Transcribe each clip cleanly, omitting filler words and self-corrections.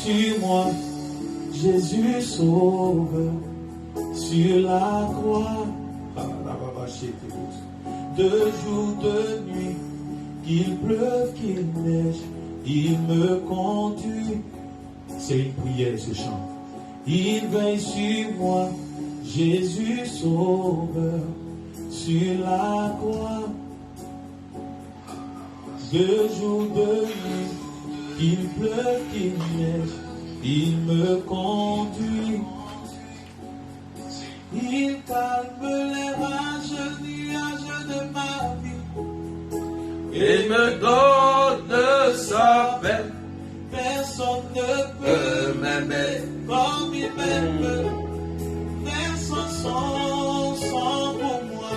sur moi, Jésus sauve sur la croix. De jour, de nuit, qu'il pleuve, qu'il neige, il me conduit. C'est une prière ce chant. Il veille sur moi, Jésus sauveur sur la croix. De jour, de nuit, qu'il pleuve, qu'il neige, il me conduit. Il calme les rages, nuages de ma vie et me donne sa paix. Personne ne peut m'aimer comme il m'aime. Personne sans pour moi.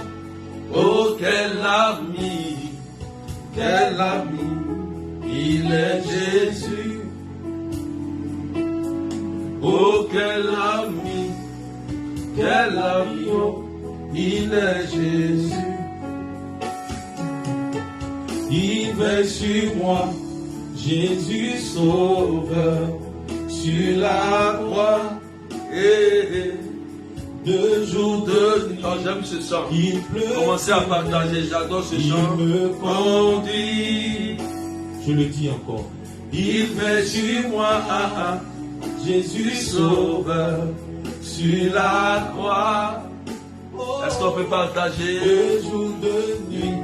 Oh, quel ami, il est Jésus. Oh, quel ami, oh, il est Jésus. Il veille sur moi, Jésus sauveur, sur la croix. De jour, de nuit. Oh, j'aime ce chant. Il pleut. Commencez à partager, j'adore ce chant. Il me conduit. Je le dis encore. Il veille sur moi, Jésus sauveur, sur la croix. Est-ce qu'on peut partager? De jour, de nuit,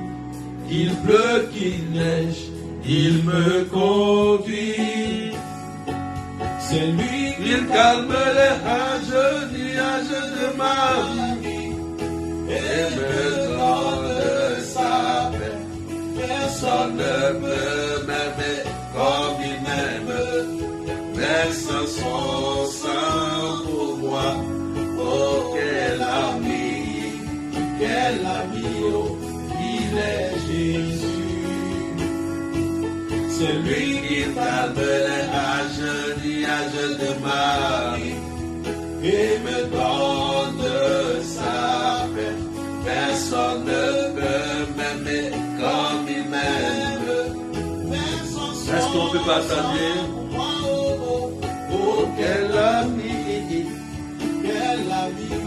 qu'il pleut, qu'il neige, il me conduit. C'est lui qui calme les rages, nuages de ma vie et me donne sa paix. Personne ne peut m'aimer comme il m'aime. Personne sans pour moi. Oh, quel ami, oh, il est Jésus. C'est lui qui calme les rages, nuages de ma vie et me donne sa paix. Personne ne peut m'aimer comme il m'aime. Est-ce qu'on peut partager? Oh, quel ami,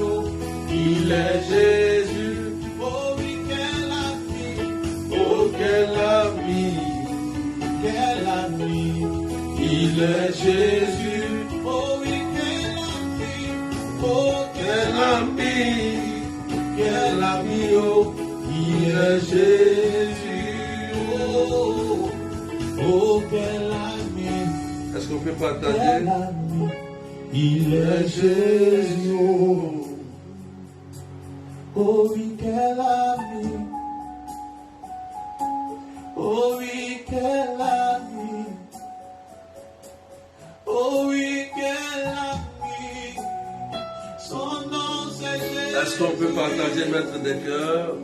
oh, il est Jésus. Oh oui, quel ami, oh, quel ami, il est Jésus. Oh oui, quel ami, oh, quel ami, oh, il est Jésus. Oh, oh, quel ami. Est-ce qu'on peut partager? Quel ami, il est Jésus. Oh oui, quel ami. Oh oui, quel ami. Oh oui, quel ami. Son nom c'est Jésus. Est-ce qu'on peut partager, maître des cœurs?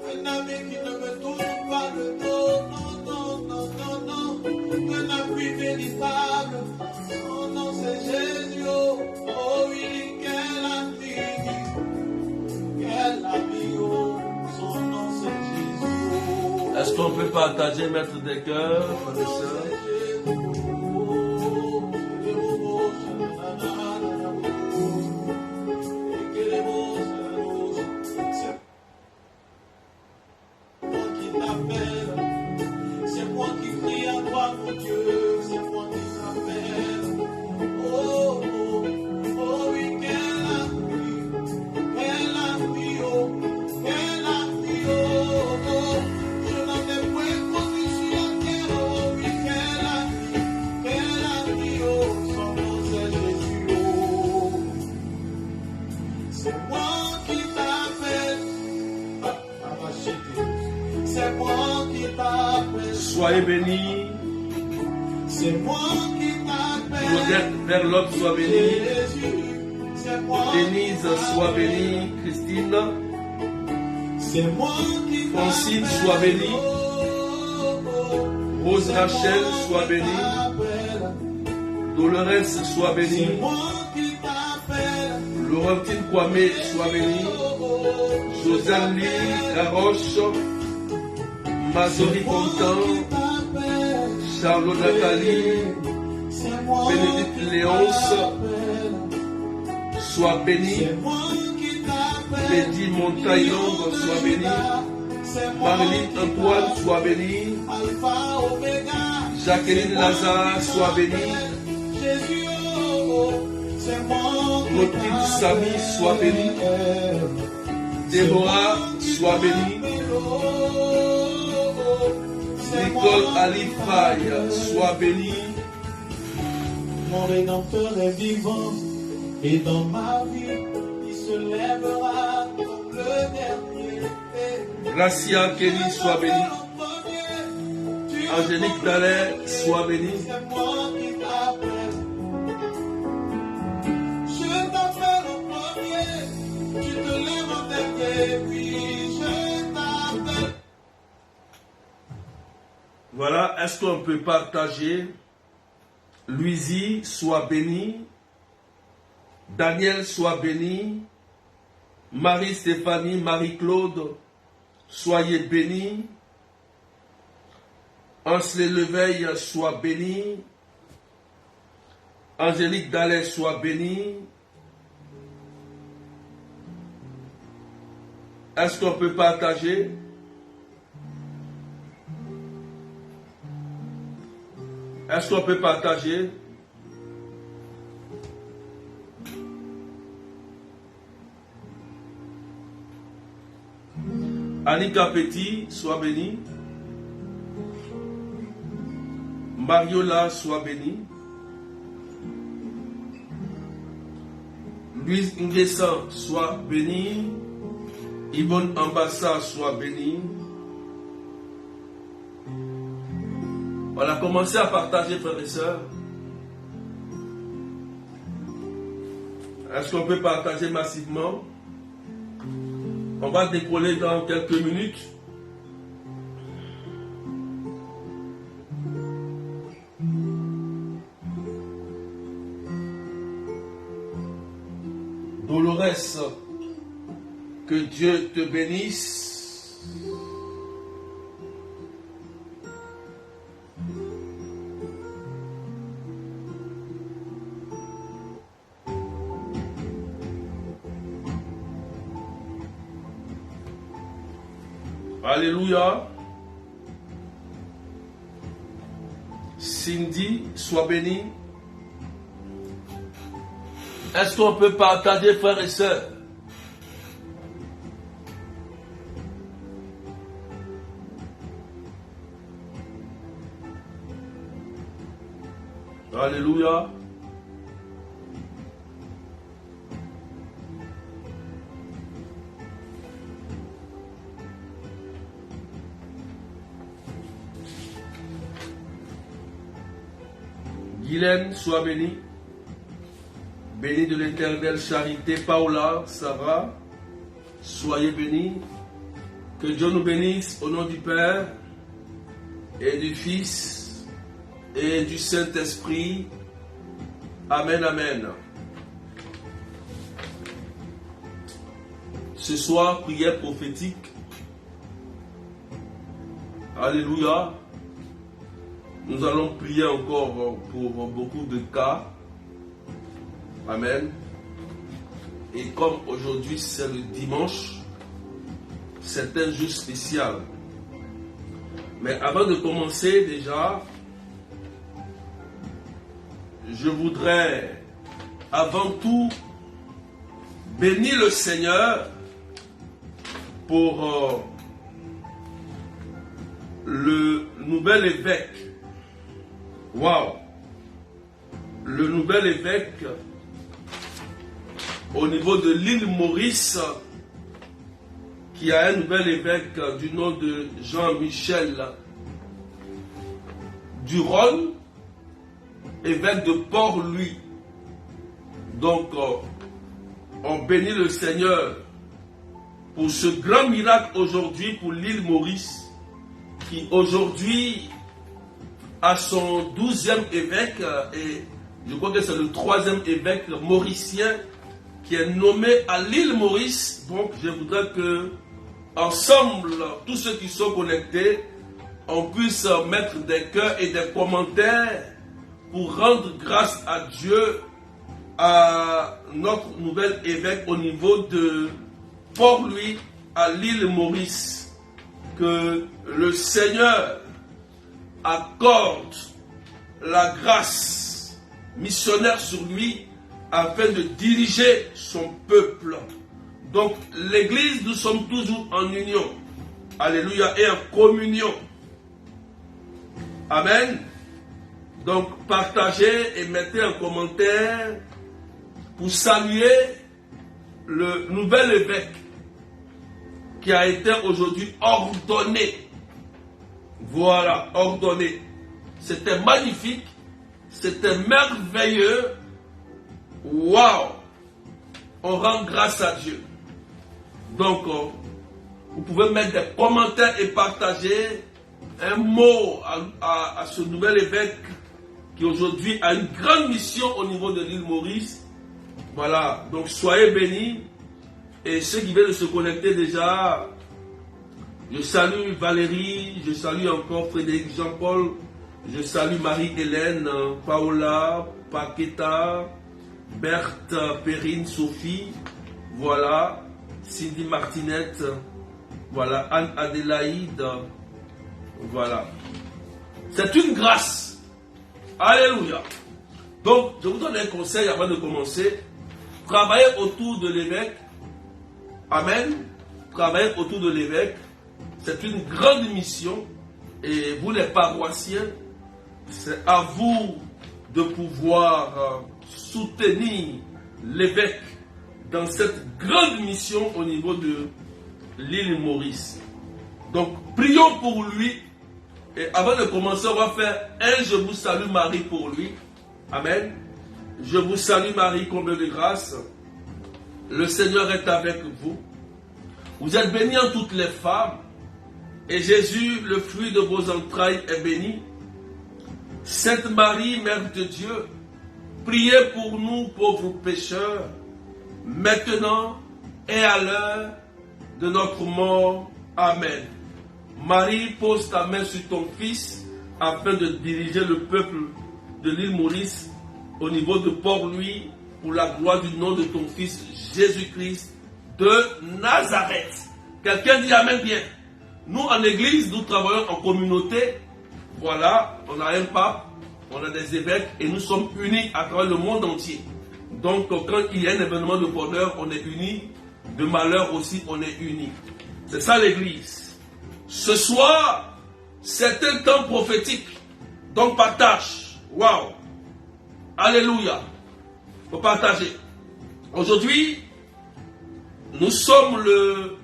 Un ami qui ne me tourne pas le dos. Un appui véritable. Son nom c'est Jésus. Oh oui, quel ami. Quel ami, oh. Son nom c'est Jésus. Est-ce qu'on peut partager, maître des cœurs, frères et sœurs? C'est moi qui prie à toi, mon Dieu. C'est moi qui t'appelle. Oh, oh, oh, oui, quel ami, oh, quel ami, oh, oh. Je n'en ai point connu sur la terre, oh, oui, quel ami, oh, son nom c'est Jésus, oh. C'est moi qui t'appelle, c'est moi qui t'appelle. Soyez bénis. C'est moi qui t'appelle. Claudette Verlotte soit bénie. Jésus, c'est moi. Denise soit bénie. Christine. C'est moi qui t'appelle. Francine soit bénie. Rose Rachel soit bénie. Dolores soit bénie. C'est moi qui t'appelle. Laurentine Kwame soit bénie. Josiane Lee Caroche. Mazori Contant. Charlotte Nathalie. C'est moi Bénédicte qui Léonce, t'appelle. sois bénie. C'est moi qui t'appelle. Lady Montaillon, sois bénie. C'est moi Marilyn qui Antoine, t'appelle. sois bénie. Alpha, Oméga. Jacqueline Lazare, sois bénie. Jésus, oh, c'est moi qui Clotilde Samy, sois bénie. Déborah, sois bénie. Nicole Ali Faye, sois bénie. Mon Rédempteur est vivant et dans ma vie, il se lèvera comme le dernier. Gracia Kelly, sois bénie. Angélique Dallaire, sois bénie. C'est moi qui t'appelle. Je t'appelle au premier. Tu te lèves en dernier. Oui, je t'appelle. Voilà, est-ce qu'on peut partager? Louisie, sois bénie. Daniel, sois bénie. Marie-Stéphanie, Marie-Claude, soyez bénis. Anselé Leveil, sois béni. Angélique Dallaire, sois bénie. Est-ce qu'on peut partager? Est-ce qu'on peut partager? Annika Petit, sois bénie. Mariola, sois bénie. Louise Ingressan, sois bénie. Yvonne Ambassa, sois bénie. On a commencé à partager, frères et sœurs. Est-ce qu'on peut partager massivement? On va décoller dans quelques minutes. Dolores, que Dieu te bénisse. Alléluia. Cindy, sois bénie. Est-ce qu'on peut partager, frères et sœurs? Alléluia. Guylaine, sois bénie. Bénie de l'Éternel, Charité, Paola, Sarah, soyez bénis. Que Dieu nous bénisse au nom du Père et du Fils et du Saint-Esprit. Amen, amen. Ce soir, prière prophétique. Alléluia. Nous allons prier encore pour beaucoup de cas. Amen. Et comme aujourd'hui c'est le dimanche, c'est un jour spécial. Mais avant de commencer déjà, je voudrais avant tout bénir le Seigneur pour le nouvel évêque. Waouh! Le nouvel évêque au niveau de l'île Maurice, qui a un nouvel évêque du nom de Jean-Michel Duron, évêque de Port-Louis. Donc, on bénit le Seigneur pour ce grand miracle aujourd'hui pour l'île Maurice, qui aujourd'hui a son 12e évêque, et je crois que c'est le 3e évêque mauricien qui est nommé à l'île Maurice. Donc je voudrais que ensemble, tous ceux qui sont connectés, on puisse mettre des cœurs et des commentaires pour rendre grâce à Dieu, à notre nouvel évêque au niveau de Port-Louis, à l'île Maurice. Que le Seigneur accorde la grâce missionnaire sur lui afin de diriger son peuple. Donc l'église, nous sommes toujours en union. Alléluia, et en communion. Amen. Donc partagez et mettez un commentaire pour saluer le nouvel évêque qui a été aujourd'hui ordonné. Voilà, ordonné. C'était magnifique, c'était merveilleux. Waouh! On rend grâce à Dieu. Donc, vous pouvez mettre des commentaires et partager un mot à ce nouvel évêque qui aujourd'hui a une grande mission au niveau de l'île Maurice. Voilà, donc soyez bénis. Et ceux qui viennent de se connecter déjà, je salue Valérie, je salue encore Frédéric Jean-Paul, je salue Marie-Hélène, Paola, Paqueta, Berthe, Perrine, Sophie, voilà, Cindy Martinette, voilà, Anne-Adélaïde, voilà. C'est une grâce. Alléluia. Donc, je vous donne un conseil avant de commencer. Travaillez autour de l'évêque. Amen. Travaillez autour de l'évêque. C'est une grande mission. Et vous les paroissiens, c'est à vous de pouvoir soutenir l'évêque dans cette grande mission au niveau de l'île Maurice. Donc, prions pour lui. Et avant de commencer, on va faire un Je vous salue Marie pour lui. Amen. Je vous salue Marie, comble de grâce. Le Seigneur est avec vous. Vous êtes bénie en toutes les femmes. Et Jésus, le fruit de vos entrailles, est béni. Sainte Marie, Mère de Dieu, priez pour nous pauvres pécheurs, maintenant et à l'heure de notre mort. Amen. Marie, pose ta main sur ton fils afin de diriger le peuple de l'île Maurice au niveau de Port-Louis pour la gloire du nom de ton fils Jésus-Christ de Nazareth. Quelqu'un dit Amen bien. Nous en église, nous travaillons en communauté. Voilà, on a un pape, on a des évêques et nous sommes unis à travers le monde entier. Donc quand il y a un événement de bonheur, on est unis. De malheur aussi, on est unis. C'est ça l'église. Ce soir, c'est un temps prophétique. Donc partage. Waouh. Alléluia. Faut partager. Aujourd'hui, nous sommes le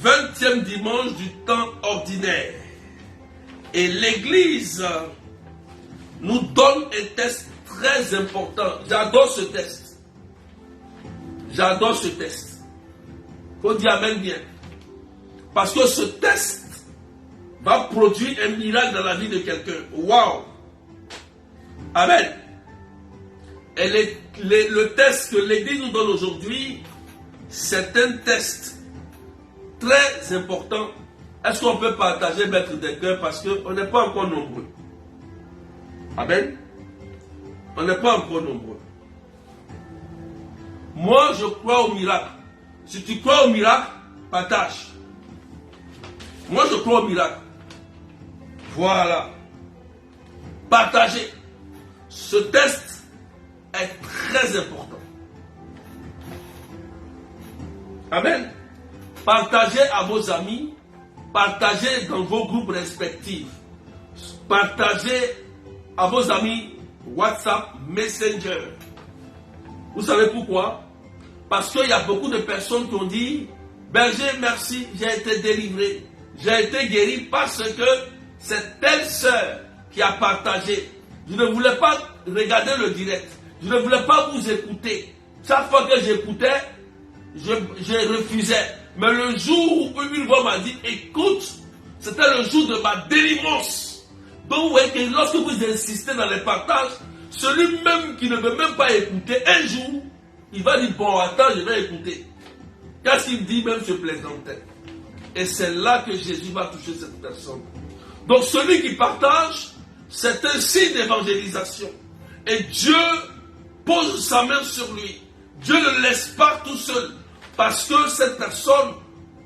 20e dimanche du temps ordinaire. Et l'église nous donne un test très important. J'adore ce test. J'adore ce test. Faut dire Amen bien. Parce que ce test va produire un miracle dans la vie de quelqu'un. Waouh! Amen. Et le test que l'église nous donne aujourd'hui, c'est un test très important. Est-ce qu'on peut partager, mettre des cœurs, parce qu'on n'est pas encore nombreux. Amen. On n'est pas encore nombreux. Moi, je crois au miracle. Si tu crois au miracle, partage. Moi, je crois au miracle. Voilà. Partagez. Ce test est très important. Amen. Partagez à vos amis. Partagez dans vos groupes respectifs. Partagez à vos amis WhatsApp, Messenger. Vous savez pourquoi? Parce qu'il y a beaucoup de personnes qui ont dit Berger, merci, j'ai été délivré. J'ai été guéri parce que c'est telle sœur qui a partagé. Je ne voulais pas regarder le direct. Je ne voulais pas vous écouter. Chaque fois que j'écoutais, je refusais. Mais le jour où une voix m'a dit écoute, c'était le jour de ma délivrance. Donc vous voyez que lorsque vous insistez dans les partages, celui même qui ne veut même pas écouter, un jour, il va dire bon attends, je vais écouter. Qu'est-ce qu'il dit? Même se plaisantait. Et c'est là que Jésus va toucher cette personne. Donc celui qui partage, C'est un signe d'évangélisation. Et Dieu pose sa main sur lui. Dieu ne le laisse pas tout seul. Parce que cette personne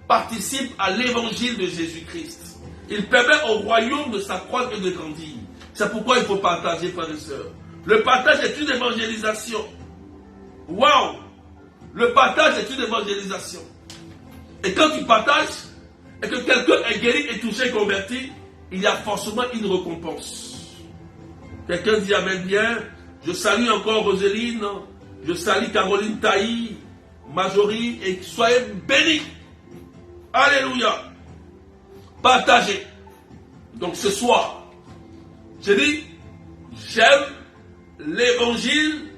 participe à l'évangile de Jésus-Christ. Il permet au royaume de s'accroître et de grandir. C'est pourquoi il faut partager, frères et sœurs. Le partage est une évangélisation. Waouh! Le partage est une évangélisation. Et quand tu partages, et que quelqu'un est guéri et touché, converti, il y a forcément une récompense. Quelqu'un dit amen bien. Je salue encore Roseline, je salue Caroline Taï, Majorie, et soyez bénis. Alléluia. Partagez. Donc ce soir, je dis, j'aime l'évangile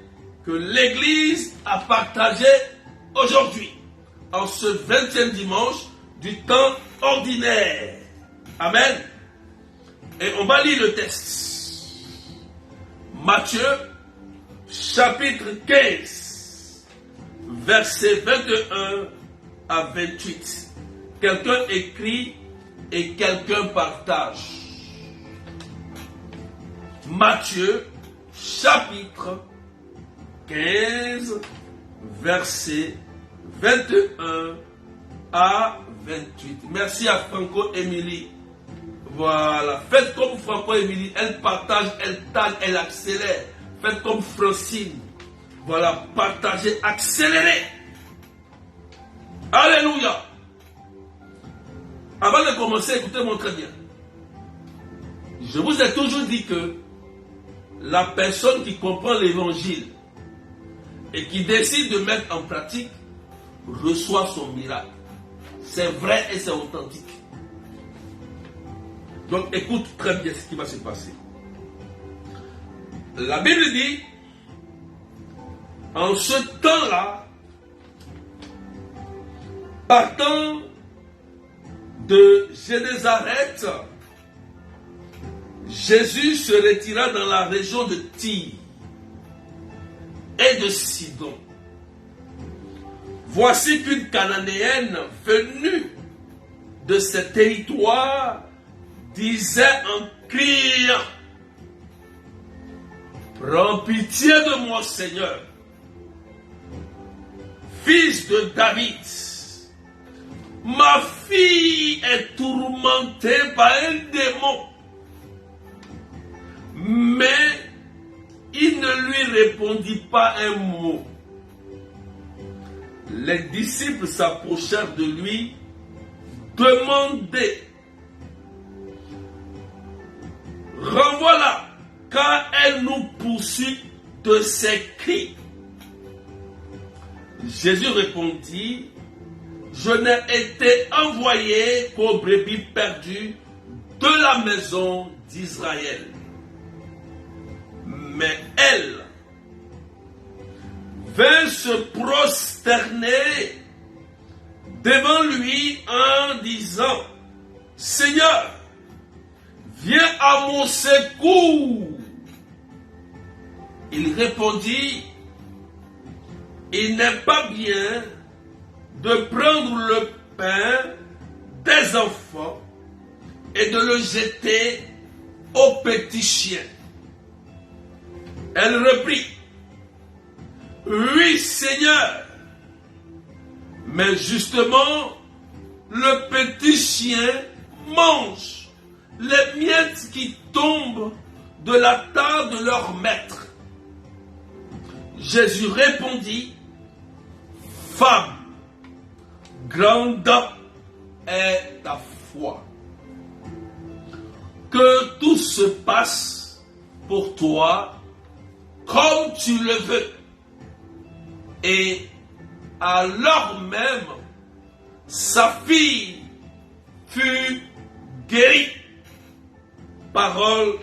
que l'Église a partagé aujourd'hui, en ce 20e dimanche du temps ordinaire. Amen. Et on va lire le texte. Matthieu, chapitre 15, versets 21 à 28. Quelqu'un écrit et quelqu'un partage. Matthieu, chapitre 15, versets 21 à 28. Merci à Franco-Émilie. Voilà. Faites comme Franco-Émilie. Elle partage, elle tag, elle accélère. Faites comme Francine. Voilà. Partagez, accélérez. Alléluia. Avant de commencer, écoutez-moi très bien. Je vous ai toujours dit que la personne qui comprend l'évangile et qui décide de mettre en pratique reçoit son miracle. C'est vrai et c'est authentique. Donc écoute très bien ce qui va se passer. La Bible dit, en ce temps-là, partant de Génézareth, Jésus se retira dans la région de Tyr et de Sidon. Voici qu'une Cananéenne venue de ce territoire disait en criant, « Prends pitié de moi, Seigneur, fils de David. Ma fille est tourmentée par un démon. » Mais il ne lui répondit pas un mot. Les disciples s'approchèrent de lui, demandaient, « Renvoie-la, car elle nous poursuit de ses cris. » Jésus répondit, « Je n'ai été envoyé qu'aux brebis perdues de la maison d'Israël. » Mais elle vint se prosterner devant lui en disant, « Seigneur, viens à mon secours. » Il répondit, « Il n'est pas bien de prendre le pain des enfants et de le jeter aux petits chiens. » Elle reprit, « Oui, Seigneur, mais justement, le petit chien mange les miettes qui tombent de la table de leur maître. » Jésus répondit, « Femme, grande est ta foi. Que tout se passe pour toi comme tu le veux. » Et alors même, sa fille fut guérie. Parole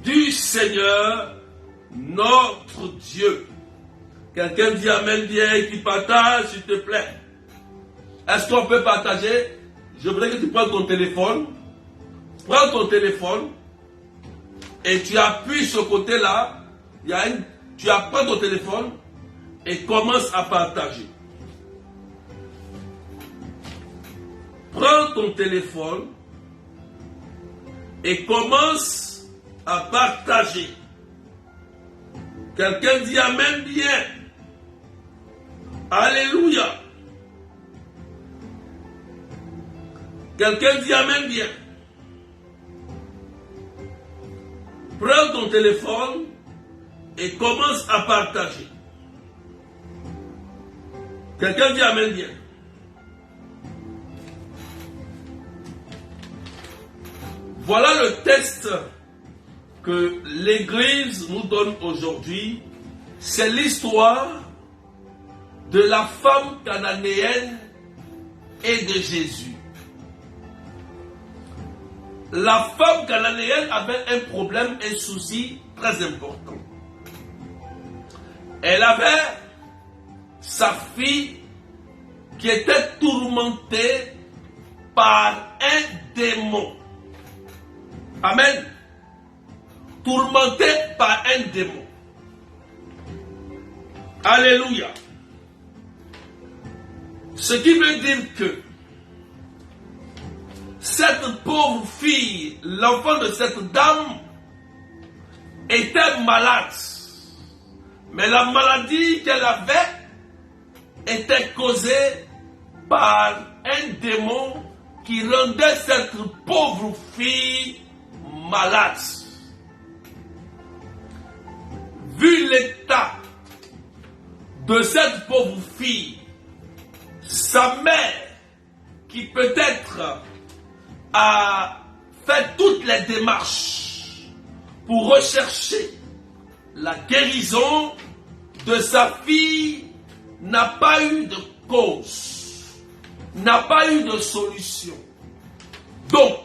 du Seigneur, notre Dieu. Quelqu'un dit amen bien, qui partage, s'il te plaît. Est-ce qu'on peut partager? Je voudrais que tu prennes ton téléphone. Prends ton téléphone et tu appuies ce côté-là. Tu apprends ton téléphone et commence à partager. Prends ton téléphone et commence à partager. Quelqu'un dit Amen bien. Alléluia. Quelqu'un dit Amen bien. Prends ton téléphone et commence à partager. Quelqu'un dit Amen bien. Voilà le texte que l'Église nous donne aujourd'hui. C'est l'histoire de la femme cananéenne et de Jésus. La femme cananéenne avait un problème, un souci très important. Elle avait sa fille qui était tourmentée par un démon. Amen. Tourmentée par un démon. Alléluia. Ce qui veut dire que cette pauvre fille, l'enfant de cette dame, était malade. Mais la maladie qu'elle avait était causée par un démon qui rendait cette pauvre fille malade. Vu l'état de cette pauvre fille, sa mère, qui peut-être a fait toutes les démarches pour rechercher la guérison de sa fille, n'a pas eu de cause, n'a pas eu de solution. Donc,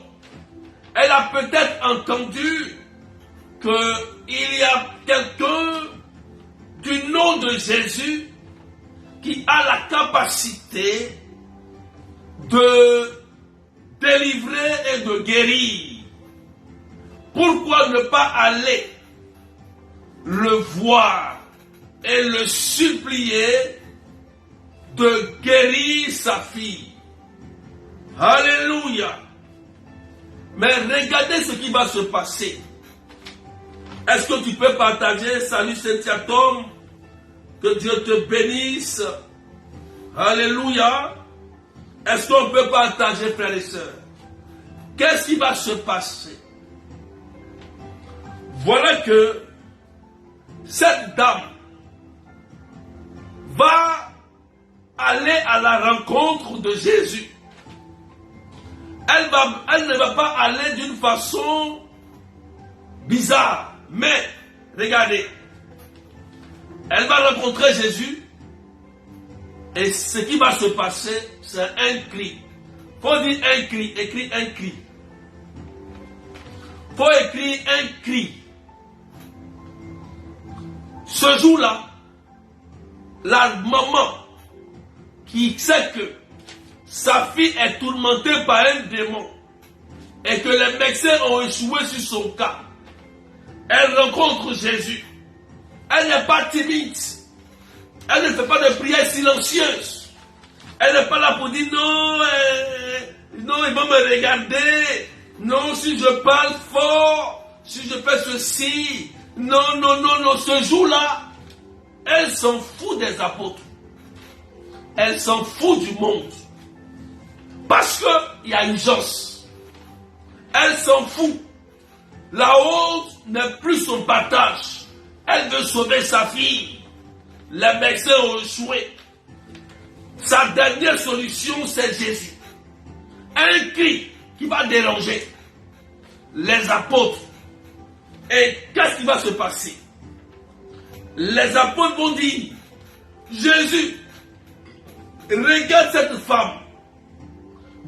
elle a peut-être entendu qu'il y a quelqu'un du nom de Jésus qui a la capacité de délivrer et de guérir. Pourquoi ne pas aller le voir et le supplier de guérir sa fille? Alléluia. Mais regardez ce qui va se passer. Est-ce que tu peux partager? Salut Cynthia Tom. Que Dieu te bénisse. Alléluia. Est-ce qu'on peut partager, frères et sœurs? Qu'est-ce qui va se passer? Voilà que cette dame va aller à la rencontre de Jésus. Elle ne va pas aller d'une façon bizarre. Mais, regardez, elle va rencontrer Jésus. Et ce qui va se passer, c'est un cri. Faut dire un cri, écrit un cri. Faut écrire un cri. Ce jour-là, la maman qui sait que sa fille est tourmentée par un démon et que les médecins ont échoué sur son cas, elle rencontre Jésus. Elle n'est pas timide. Elle ne fait pas de prière silencieuse. Elle n'est pas là pour dire non, non, il va me regarder. Non, si je parle fort, si je fais ceci. Non, non, non, non. Ce jour-là, elle s'en fout des apôtres. Elle s'en fout du monde. Parce qu'il y a urgence. Elle s'en fout. La honte n'est plus son partage. Elle veut sauver sa fille. Les médecins ont échoué. Sa dernière solution, c'est Jésus. Un cri qui va déranger les apôtres. Et qu'est-ce qui va se passer? Les apôtres vont dire, Jésus, regarde cette femme.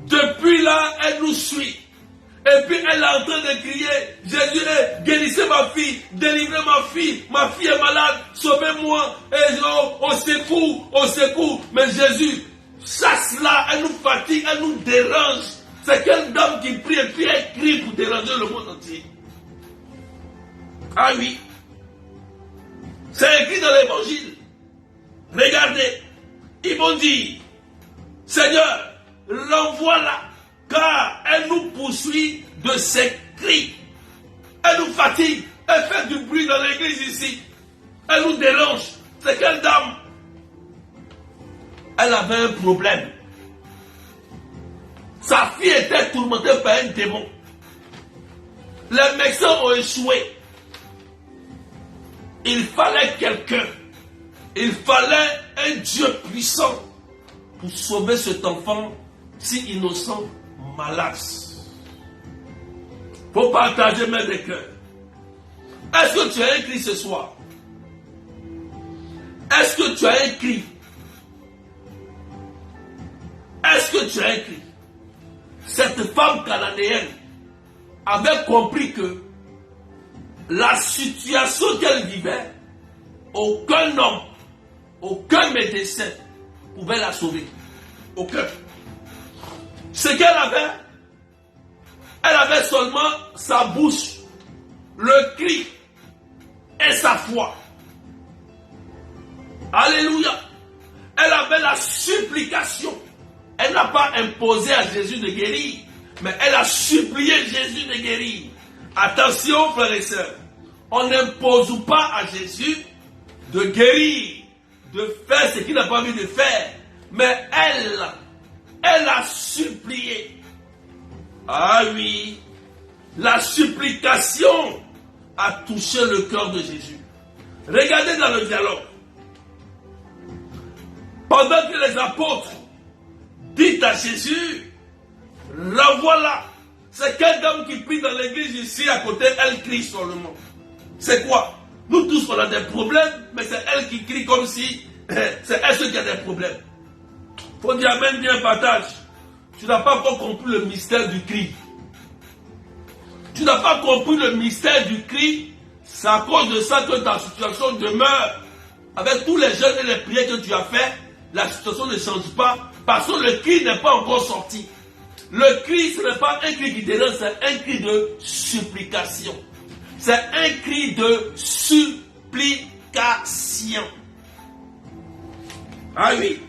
Depuis là, elle nous suit. Et puis elle est en train de crier, Jésus, guérissez ma fille, délivrez ma fille est malade, sauvez-moi, et au secours, au secours. Mais Jésus, chasse-la, elle nous fatigue, elle nous dérange. C'est quelle dame qui prie et puis elle crie pour déranger le monde entier. Ah oui, c'est écrit dans l'évangile. Regardez, ils vont dire, Seigneur, renvoie-la. Car elle nous poursuit de ses cris. Elle nous fatigue. Elle fait du bruit dans l'église ici. Elle nous dérange. C'est quelle dame? Elle avait un problème. Sa fille était tourmentée par un démon. Les médecins ont échoué. Il fallait quelqu'un. Il fallait un Dieu puissant pour sauver cet enfant si innocent, malade. Il faut partager mes des cœurs. Est-ce que tu as écrit ce soir? Est-ce que tu as écrit? Est-ce que tu as écrit? Cette femme cananéenne avait compris que la situation qu'elle vivait, aucun homme, aucun médecin pouvait la sauver. Aucun. Ce qu'elle avait seulement sa bouche, le cri et sa foi. Alléluia. Elle avait la supplication. Elle n'a pas imposé à Jésus de guérir, mais elle a supplié Jésus de guérir. Attention, frères et sœurs, on n'impose pas à Jésus de guérir, de faire ce qu'il n'a pas envie de faire, mais elle a supplié. Ah oui, la supplication a touché le cœur de Jésus. Regardez dans le dialogue. Pendant que les apôtres disent à Jésus, revoilà. C'est quelle dame qui prie dans l'église ici à côté, elle crie seulement. C'est quoi? Nous tous on a des problèmes, mais c'est elle qui crie comme si c'est elle qui a des problèmes. Faut dire amen, bien partage. Tu n'as pas encore compris le mystère du cri. Tu n'as pas compris le mystère du cri. C'est à cause de ça que ta situation demeure. Avec tous les jeûnes et les prières que tu as fait, la situation ne change pas parce que le cri n'est pas encore sorti. Le cri, ce n'est pas un cri qui dérange, c'est un cri de supplication. C'est un cri de supplication. Ah oui.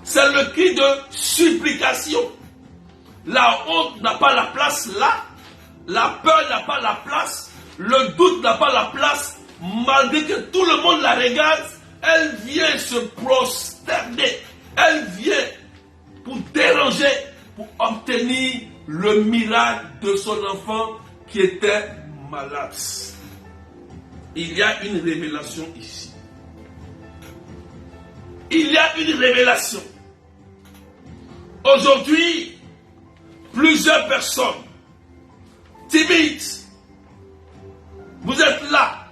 C'est le cri de supplication. La honte n'a pas la place là. La peur n'a pas la place. Le doute n'a pas la place. Malgré que tout le monde la regarde, elle vient se prosterner. Elle vient pour déranger, pour obtenir le miracle de son enfant qui était malade. Il y a une révélation ici. Il y a une révélation. Aujourd'hui, plusieurs personnes timides, vous êtes là.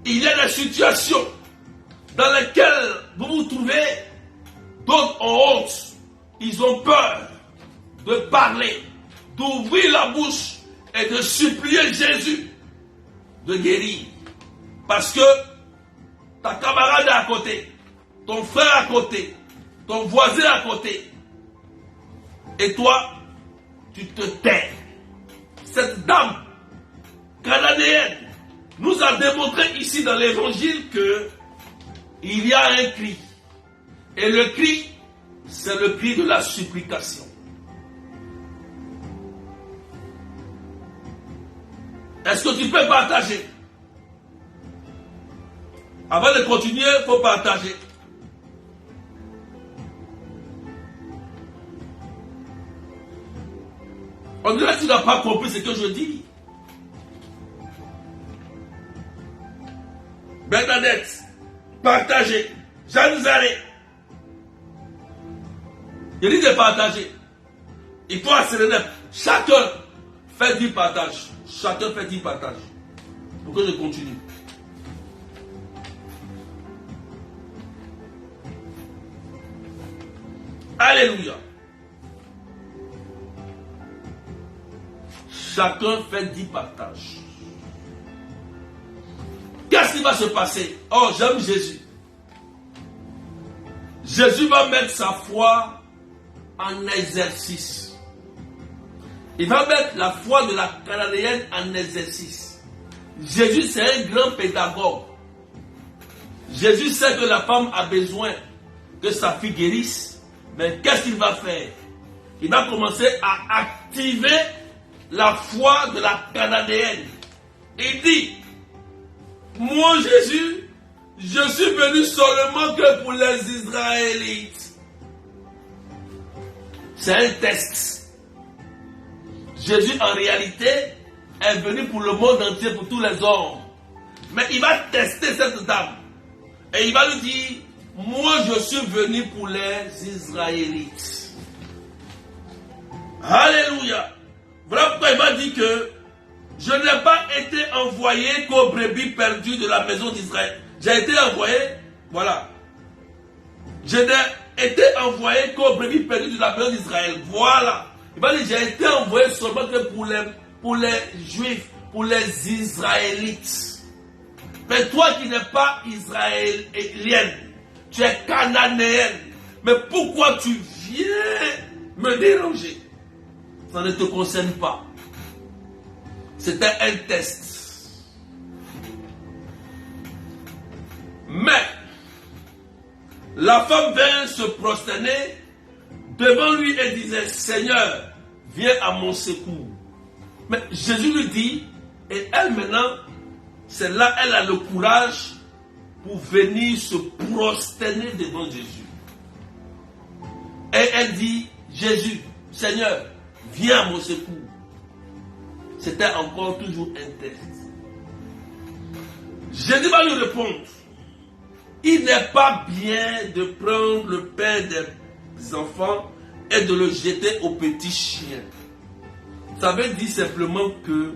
Il y a des situations dans lesquelles vous vous trouvez, d'autres ont honte. Ils ont peur de parler, d'ouvrir la bouche et de supplier Jésus de guérir. Parce que ta camarade est à côté, ton frère à côté, ton voisin à côté. Et toi, tu te tais. Cette dame cananéenne nous a démontré ici dans l'évangile que il y a un cri. Et le cri, c'est le cri de la supplication. Est-ce que tu peux partager? Avant de continuer, il faut partager. On dirait que tu n'as pas compris ce que je dis. Bernadette, partagez. Jeanne Zaré. Je dis de partager. Il faut accélérer. Chacun fait du partage. Chacun fait du partage. Pour que je continue. Alléluia. Chacun fait du partage. Qu'est-ce qui va se passer? Oh, j'aime Jésus. Jésus va mettre sa foi en exercice. Il va mettre la foi de la cananéenne en exercice. Jésus, c'est un grand pédagogue. Jésus sait que la femme a besoin que sa fille guérisse. Mais qu'est-ce qu'il va faire? Il va commencer à activer la foi de la Cananéenne. Il dit, moi Jésus, je suis venu seulement que pour les Israélites. C'est un test. Jésus en réalité est venu pour le monde entier, pour tous les hommes. Mais il va tester cette dame. Et il va lui dire, moi je suis venu pour les Israélites. Alléluia. Voilà pourquoi il va dire que je n'ai pas été envoyé qu'aux brebis perdues de la maison d'Israël. J'ai été envoyé, voilà. Je n'ai été envoyé qu'aux brebis perdues de la maison d'Israël. Voilà. Il va dire, j'ai été envoyé seulement que pour les Juifs, pour les Israélites. Mais toi qui n'es pas israélienne, tu es cananéenne. Mais pourquoi tu viens me déranger? Ça ne te concerne pas. C'était un test. Mais la femme vint se prosterner devant lui et disait, Seigneur, viens à mon secours. Mais Jésus lui dit, et elle maintenant, c'est là elle a le courage pour venir se prosterner devant Jésus. Et elle dit, Jésus, Seigneur, viens à mon secours. C'était encore toujours un test. Jésus va lui répondre, il n'est pas bien de prendre le pain des enfants et de le jeter aux petits chiens. Ça veut dire simplement que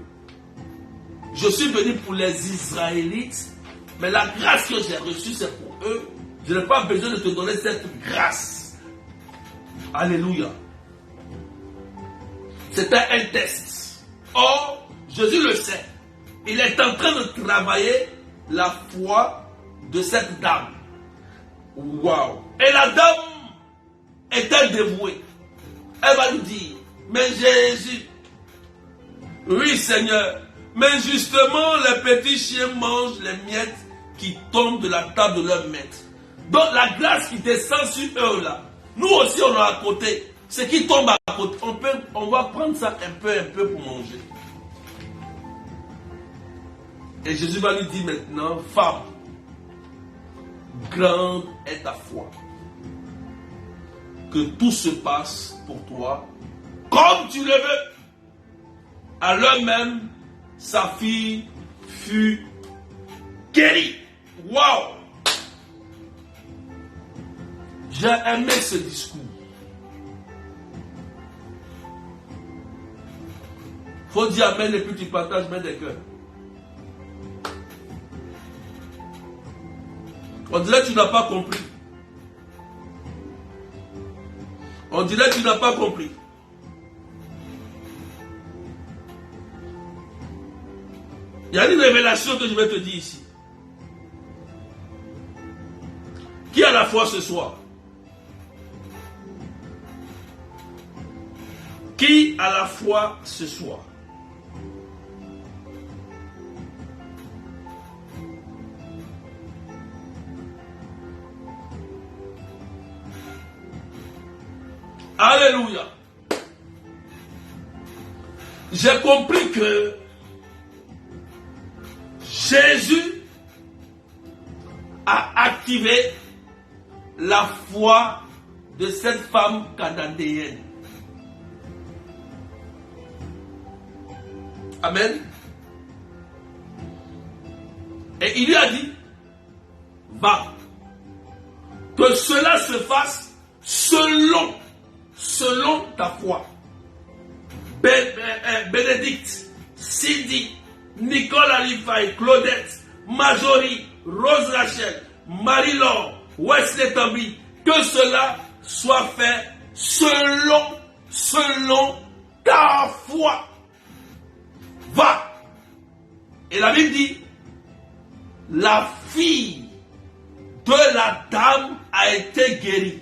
je suis venu pour les Israélites, mais la grâce que j'ai reçue, c'est pour eux. Je n'ai pas besoin de te donner cette grâce. Alléluia. C'était un test. Or, Jésus le sait. Il est en train de travailler la foi de cette dame. Waouh. Et la dame était dévouée. Elle va lui dire, mais Jésus, oui Seigneur, mais justement les petits chiens mangent les miettes qui tombent de la table de leur maître. Donc la grâce qui descend sur eux là, nous aussi on a à côté. Ce qui tombe à côté, on va prendre ça un peu pour manger. Et Jésus va lui dire maintenant, femme, grande est ta foi. Que tout se passe pour toi comme tu le veux. À l'heure même, sa fille fut guérie. Waouh! J'ai aimé ce discours. Faut dire amen et puis tu partages même des cœurs. On dirait que tu n'as pas compris. On dirait que tu n'as pas compris. Il y a une révélation que je vais te dire ici. Qui a la foi ce soir? Qui a la foi ce soir? Alléluia. J'ai compris que Jésus a activé la foi de cette femme cananéenne. Amen. Et il lui a dit, va, que cela se fasse selon ta foi. Bénédicte, Sidi, Nicole Alifay, Claudette, Marjorie, Rose Rachel, Marie-Laure, Wesley Tambi, que cela soit fait selon ta foi. Va. Et la Bible dit, la fille de la dame a été guérie.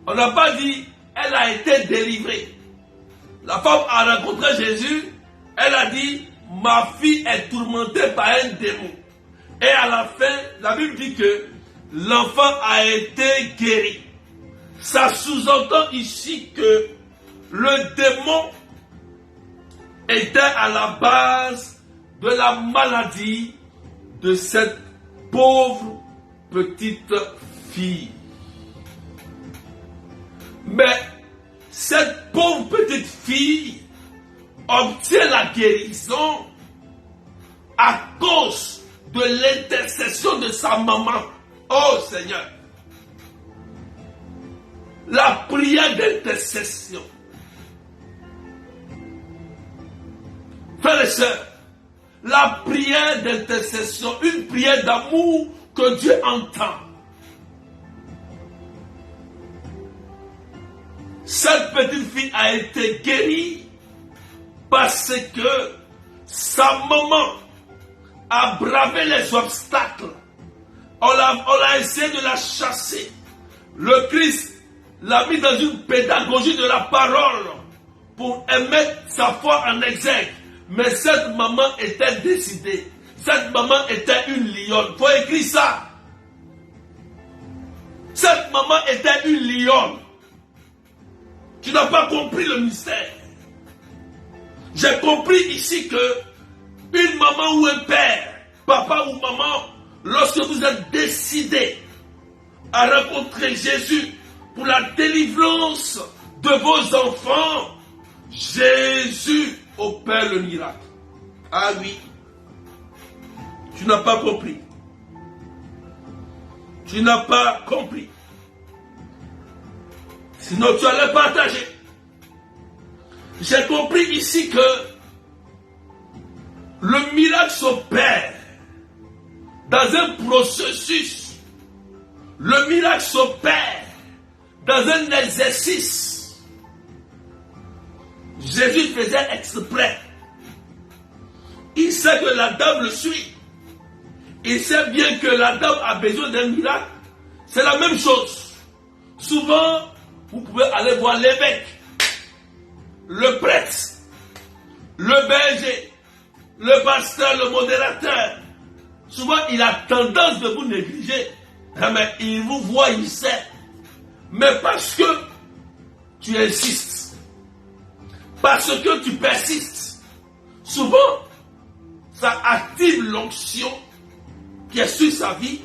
On n'a pas dit, elle a été délivrée. La femme a rencontré Jésus, elle a dit, ma fille est tourmentée par un démon. Et à la fin, la Bible dit que l'enfant a été guéri. Ça sous-entend ici que le démon était à la base de la maladie de cette pauvre petite fille. Mais cette pauvre petite fille obtient la guérison à cause de l'intercession de sa maman. Oh Seigneur, la prière d'intercession. Frères et sœurs, la prière d'intercession, une prière d'amour que Dieu entend. Cette petite fille a été guérie parce que sa maman a bravé les obstacles. On a essayé de la chasser. Le Christ l'a mis dans une pédagogie de la parole pour mettre sa foi en exergue. Mais cette maman était décidée. Cette maman était une lionne. Il faut écrire ça. Cette maman était une lionne. Tu n'as pas compris le mystère. J'ai compris ici que une maman ou un père, papa ou maman, lorsque vous êtes décidé à rencontrer Jésus pour la délivrance de vos enfants, Jésus opère le miracle. Ah oui, tu n'as pas compris. Tu n'as pas compris. Sinon tu allais partager. J'ai compris ici que le miracle s'opère dans un processus. Le miracle s'opère dans un exercice. Jésus faisait exprès. Il sait que la dame le suit. Il sait bien que la dame a besoin d'un miracle. C'est la même chose. Souvent, vous pouvez aller voir l'évêque, le prêtre, le berger, le pasteur, le modérateur. Souvent, il a tendance de vous négliger. Mais il vous voit, il sait. Mais parce que tu insistes, parce que tu persistes, souvent, ça active l'onction qui est sur sa vie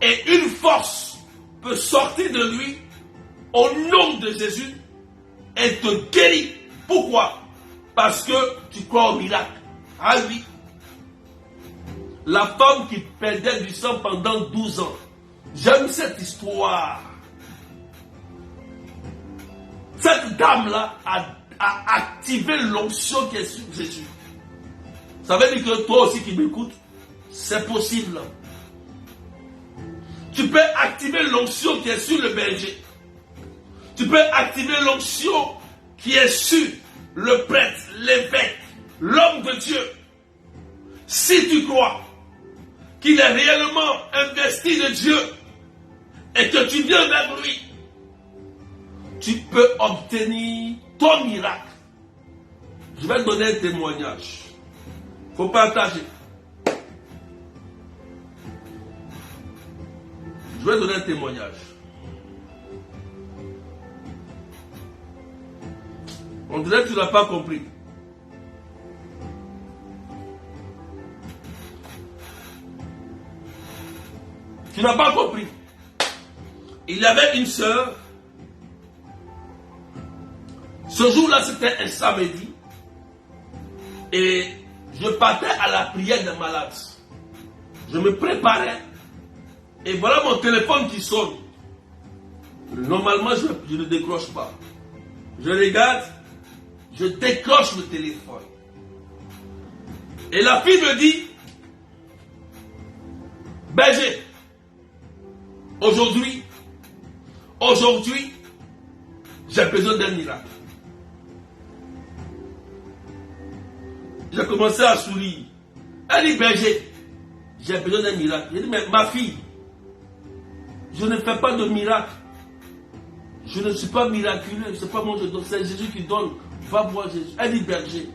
et une force peut sortir de lui au nom de Jésus et te guérit. Pourquoi? Parce que tu crois au miracle. Ah oui. La femme qui perdait du sang pendant 12 ans. J'aime cette histoire. Cette dame-là a activé l'onction qui est sur Jésus. Ça veut dire que toi aussi qui m'écoutes, c'est possible. Tu peux activer l'onction qui est sur le berger. Tu peux activer l'onction qui est sur le prêtre, l'évêque, l'homme de Dieu. Si tu crois qu'il est réellement investi de Dieu et que tu viens vers lui, tu peux obtenir ton miracle. Je vais te donner un témoignage. Il faut partager. Je vais te donner un témoignage. On dirait que tu n'as pas compris. Tu n'as pas compris. Il y avait une sœur. Ce jour-là, c'était un samedi. Et je partais à la prière des malades. Je me préparais. Et voilà mon téléphone qui sonne. Normalement, je ne décroche pas. Je regarde. Je décroche le téléphone. Et la fille me dit, berger, aujourd'hui, j'ai besoin d'un miracle. J'ai commencé à sourire. Elle dit, berger, j'ai besoin d'un miracle. J'ai dit, mais ma fille, je ne fais pas de miracle. Je ne suis pas miraculeux. C'est pas moi qui donne, c'est Jésus qui donne. Va voir Jésus. Elle dit, berger,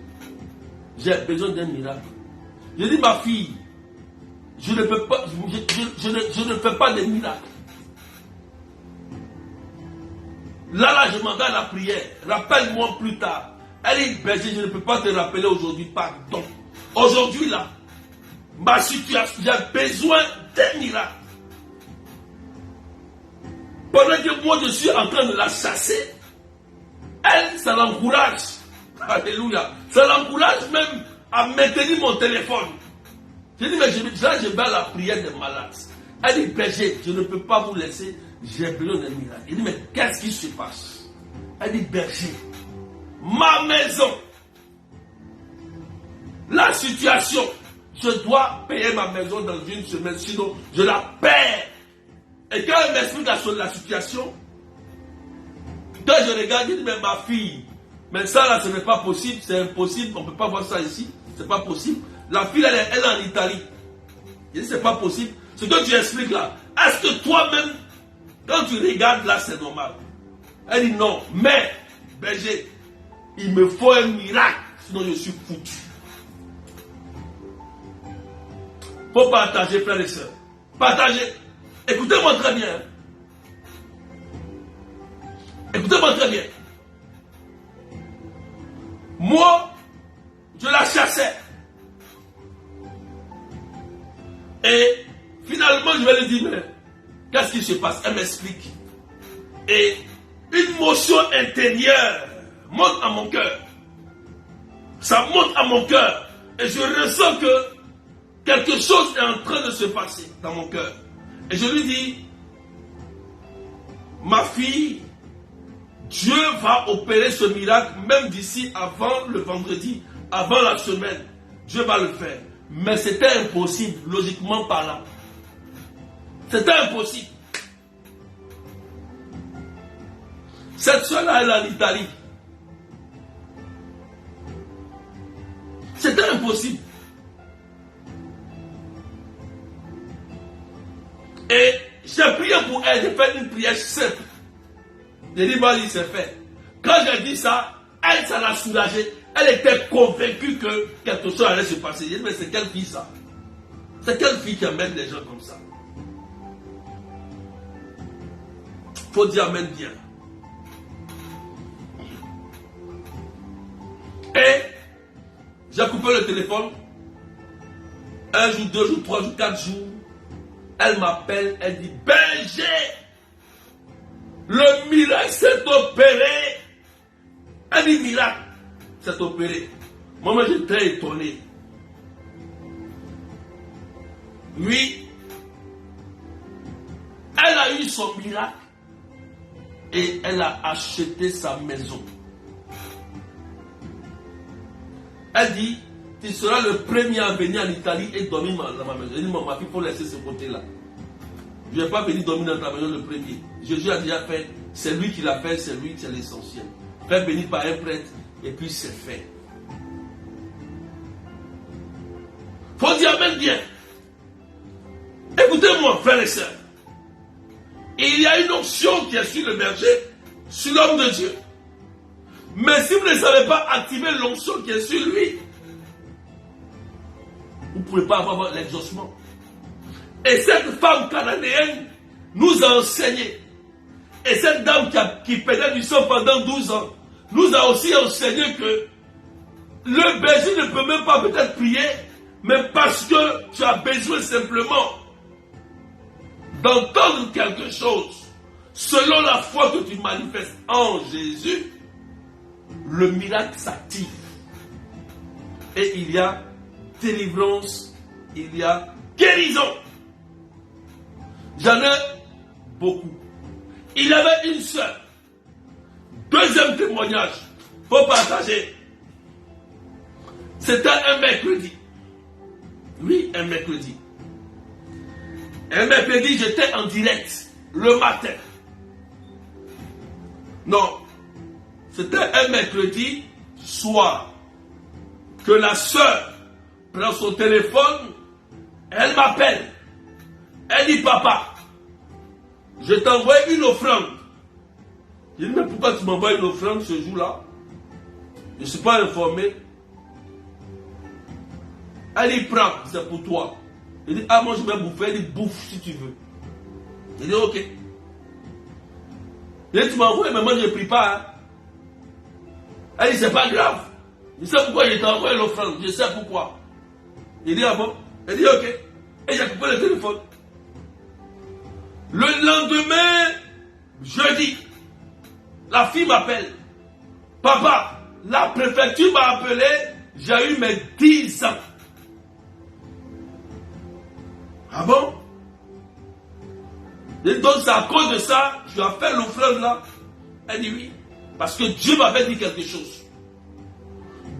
j'ai besoin d'un miracle. Je dis, ma fille, je ne peux pas, je ne fais pas de miracle. Là, je m'en vais à la prière. Rappelle-moi plus tard. Elle dit, berger, je ne peux pas te rappeler aujourd'hui, pardon. Aujourd'hui, là, ma situation, j'ai besoin d'un miracle. Pendant que moi, je suis en train de la chasser, elle, ça l'encourage. Alléluia. Ça l'encourage même à maintenir mon téléphone. Je dis, mais je vais à la prière des malades. Elle dit, berger, je ne peux pas vous laisser, j'ai besoin d'un miracle. Il dit, mais qu'est-ce qui se passe? Elle dit, berger, ma maison, la situation, je dois payer ma maison dans une semaine, sinon je la perds. Et quand elle m'explique la situation, quand je regarde, je dis, mais ma fille, mais ça là, ce n'est pas possible, c'est impossible, on ne peut pas voir ça ici, c'est pas possible. La fille, elle est en Italie. Je dis, c'est pas possible. Ce que tu expliques là, est-ce que toi-même, quand tu regardes là, c'est normal? Elle dit non, mais, berger, il me faut un miracle, sinon je suis foutu. Il faut partager, frères et sœurs. Partager. Écoutez-moi très bien. Écoutez-moi très bien. Moi, je la chassais. Et finalement, je vais lui dire, mais qu'est-ce qui se passe? Elle m'explique. Et une motion intérieure monte à mon cœur. Ça monte à mon cœur. Et je ressens que quelque chose est en train de se passer dans mon cœur. Et je lui dis, ma fille, Dieu va opérer ce miracle même d'ici avant le vendredi, avant la semaine. Dieu va le faire. Mais c'était impossible, logiquement parlant. C'était impossible. Cette soeur-là, elle est en Italie. C'était impossible. Et j'ai prié pour elle, j'ai fait une prière simple. J'ai dit, vas-y, c'est fait. Quand j'ai dit ça, elle, ça l'a soulagée. Elle était convaincue que quelque chose allait se passer. J'ai dit, mais c'est quelle fille ça? C'est quelle fille qui amène les gens comme ça? Faut dire amène bien. Et j'ai coupé le téléphone. 1 jour, 2 jours, 3 jours, 4 jours. Elle m'appelle, elle dit, berger, le miracle s'est opéré. Elle dit, miracle s'est opéré. Moi, j'étais très étonné. Oui, elle a eu son miracle et elle a acheté sa maison. Elle dit, tu seras le premier à venir en Italie et dormir dans ma maison. Je dis, ma fille, il faut laisser ce côté-là. Je ne vais pas venir dormir dans ta maison le premier. Jésus a déjà fait, c'est lui qui l'a fait, c'est lui, c'est l'essentiel. Faire venir par un prêtre et puis c'est fait. Faut dire amen bien. Écoutez-moi, frères et sœurs. Il y a une onction qui est sur le berger, sur l'homme de Dieu. Mais si vous ne savez pas activer l'onction qui est sur lui, vous ne pouvez pas avoir l'exaucement. Et cette femme cananéenne nous a enseigné. Et cette dame qui pédait du sang pendant 12 ans nous a aussi enseigné que le berger ne peut même pas peut-être prier, mais parce que tu as besoin simplement d'entendre quelque chose selon la foi que tu manifestes en Jésus, le miracle s'active. Et il y a délivrance, il y a guérison. J'en ai beaucoup. Il y avait une sœur. Deuxième témoignage. Il faut partager. C'était un mercredi. Oui, un mercredi. Un mercredi, j'étais en direct le matin. Non. C'était un mercredi soir que la sœur prend son téléphone, elle m'appelle. Elle dit, papa, je t'envoie une offrande. Je dis, mais pourquoi tu m'envoies une offrande ce jour-là? Je ne suis pas informé. Elle dit, prends, c'est pour toi. Je dis, ah, moi je vais bouffer. Elle dit, bouffe si tu veux. Je dis, ok. Je dis, tu m'envoies, mais moi je ne prie pas. Hein. Elle dit, c'est pas grave. Je sais pourquoi il t'a envoyé l'offrande. Je sais pourquoi. Il dit, ah bon? Elle dit, ok. Et j'ai coupé le téléphone. Le lendemain, jeudi, la fille m'appelle. Papa, la préfecture m'a appelé, j'ai eu mes 10 ans. Ah bon? Et donc c'est à cause de ça, je dois faire l'offrande là. Elle dit oui. Parce que Dieu m'avait dit quelque chose.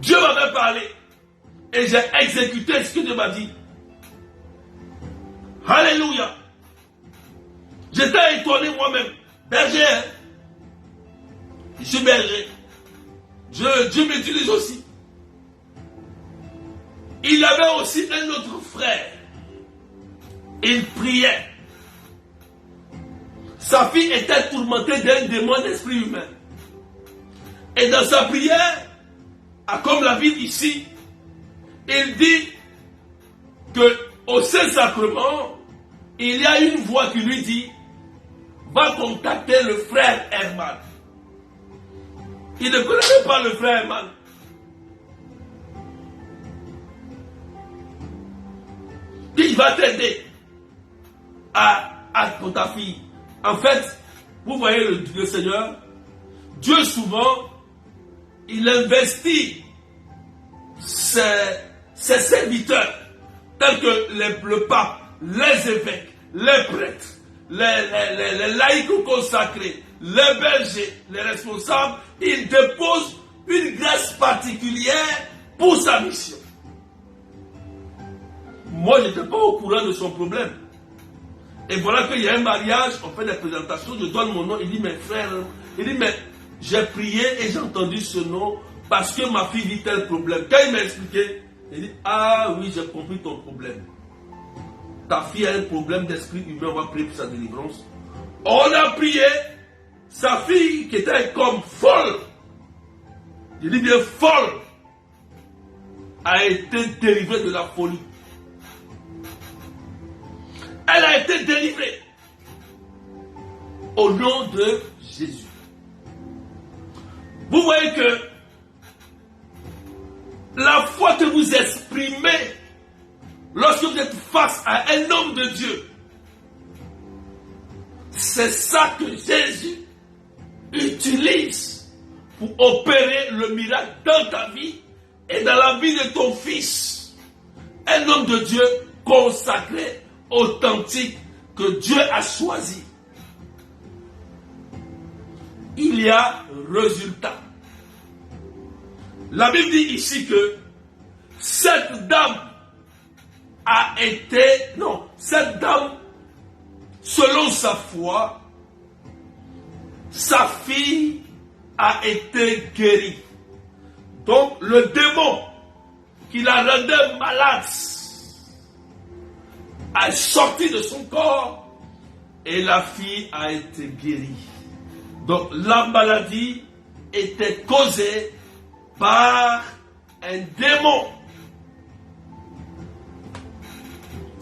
Dieu m'avait parlé. Et j'ai exécuté ce que Dieu m'a dit. Alléluia. J'étais étonné moi-même. Berger, hein? Je suis berger. Dieu m'utilise aussi. Il avait aussi un autre frère. Il priait. Sa fille était tourmentée d'un démon d'esprit humain. Et dans sa prière, comme la Bible ici, il dit que au Saint-Sacrement, il y a une voix qui lui dit, va contacter le frère Herman. Il ne connaissait pas le frère Herman. Il va t'aider pour ta fille. En fait, vous voyez le Seigneur, Dieu souvent, il investit ses serviteurs, tels que le pape, les évêques, les prêtres, les laïcs consacrés, les bergers, les responsables, il dépose une grâce particulière pour sa mission. Moi, je n'étais pas au courant de son problème. Et voilà qu'il y a un mariage, on fait des présentations, je donne mon nom, il dit, mes frères, il dit, mais j'ai prié et j'ai entendu ce nom parce que ma fille vit tel problème. Quand il m'a expliqué, il dit, ah oui, j'ai compris ton problème. Ta fille a un problème d'esprit humain, on va prier pour sa délivrance. On a prié, sa fille qui était comme folle, je dis bien folle, a été délivrée de la folie. Elle a été délivrée au nom de Jésus. Vous voyez que la foi que vous exprimez lorsque vous êtes face à un homme de Dieu, c'est ça que Jésus utilise pour opérer le miracle dans ta vie et dans la vie de ton fils. Un homme de Dieu consacré, authentique, que Dieu a choisi. Il y a résultat. La Bible dit ici que cette dame cette dame, selon sa foi, sa fille a été guérie. Donc le démon qui la rendait malade a sorti de son corps et la fille a été guérie. Donc la maladie était causée par un démon.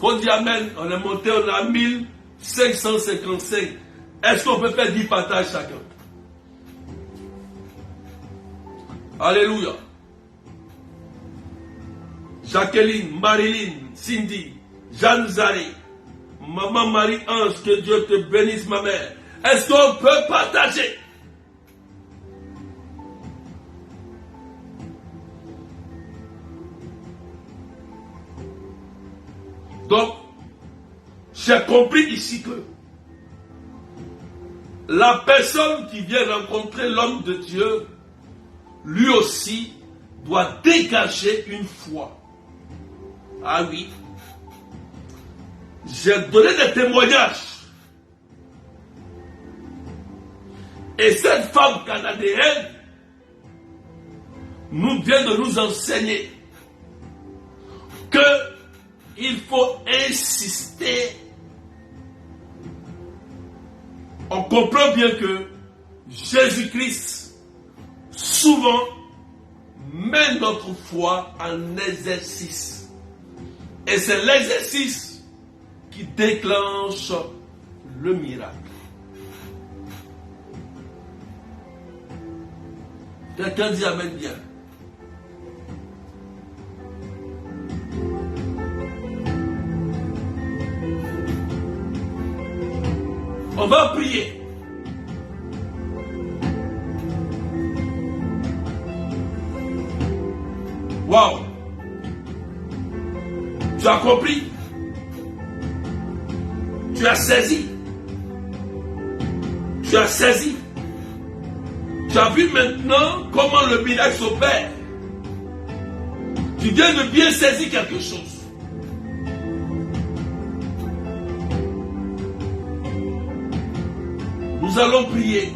On dit amen, on est monté, on a 1555. Est-ce qu'on peut faire 10 partages chacun? Alléluia. Jacqueline, Marilyn, Cindy, Jeanne Zari, Maman Marie-Ange, que Dieu te bénisse ma mère. Est-ce qu'on peut partager? Donc, j'ai compris ici que la personne qui vient rencontrer l'homme de Dieu, lui aussi, doit dégager une foi. Ah oui. J'ai donné des témoignages. Et cette femme canadienne vient de nous enseigner que il faut insister. On comprend bien que Jésus-Christ souvent met notre foi en exercice. Et c'est l'exercice qui déclenche le miracle. Quelqu'un dit amen bien. On va prier. Waouh! Tu as compris? Tu as saisi? Tu as saisi? Tu as vu maintenant comment le miracle s'opère? Tu viens de bien saisir quelque chose. Nous allons prier.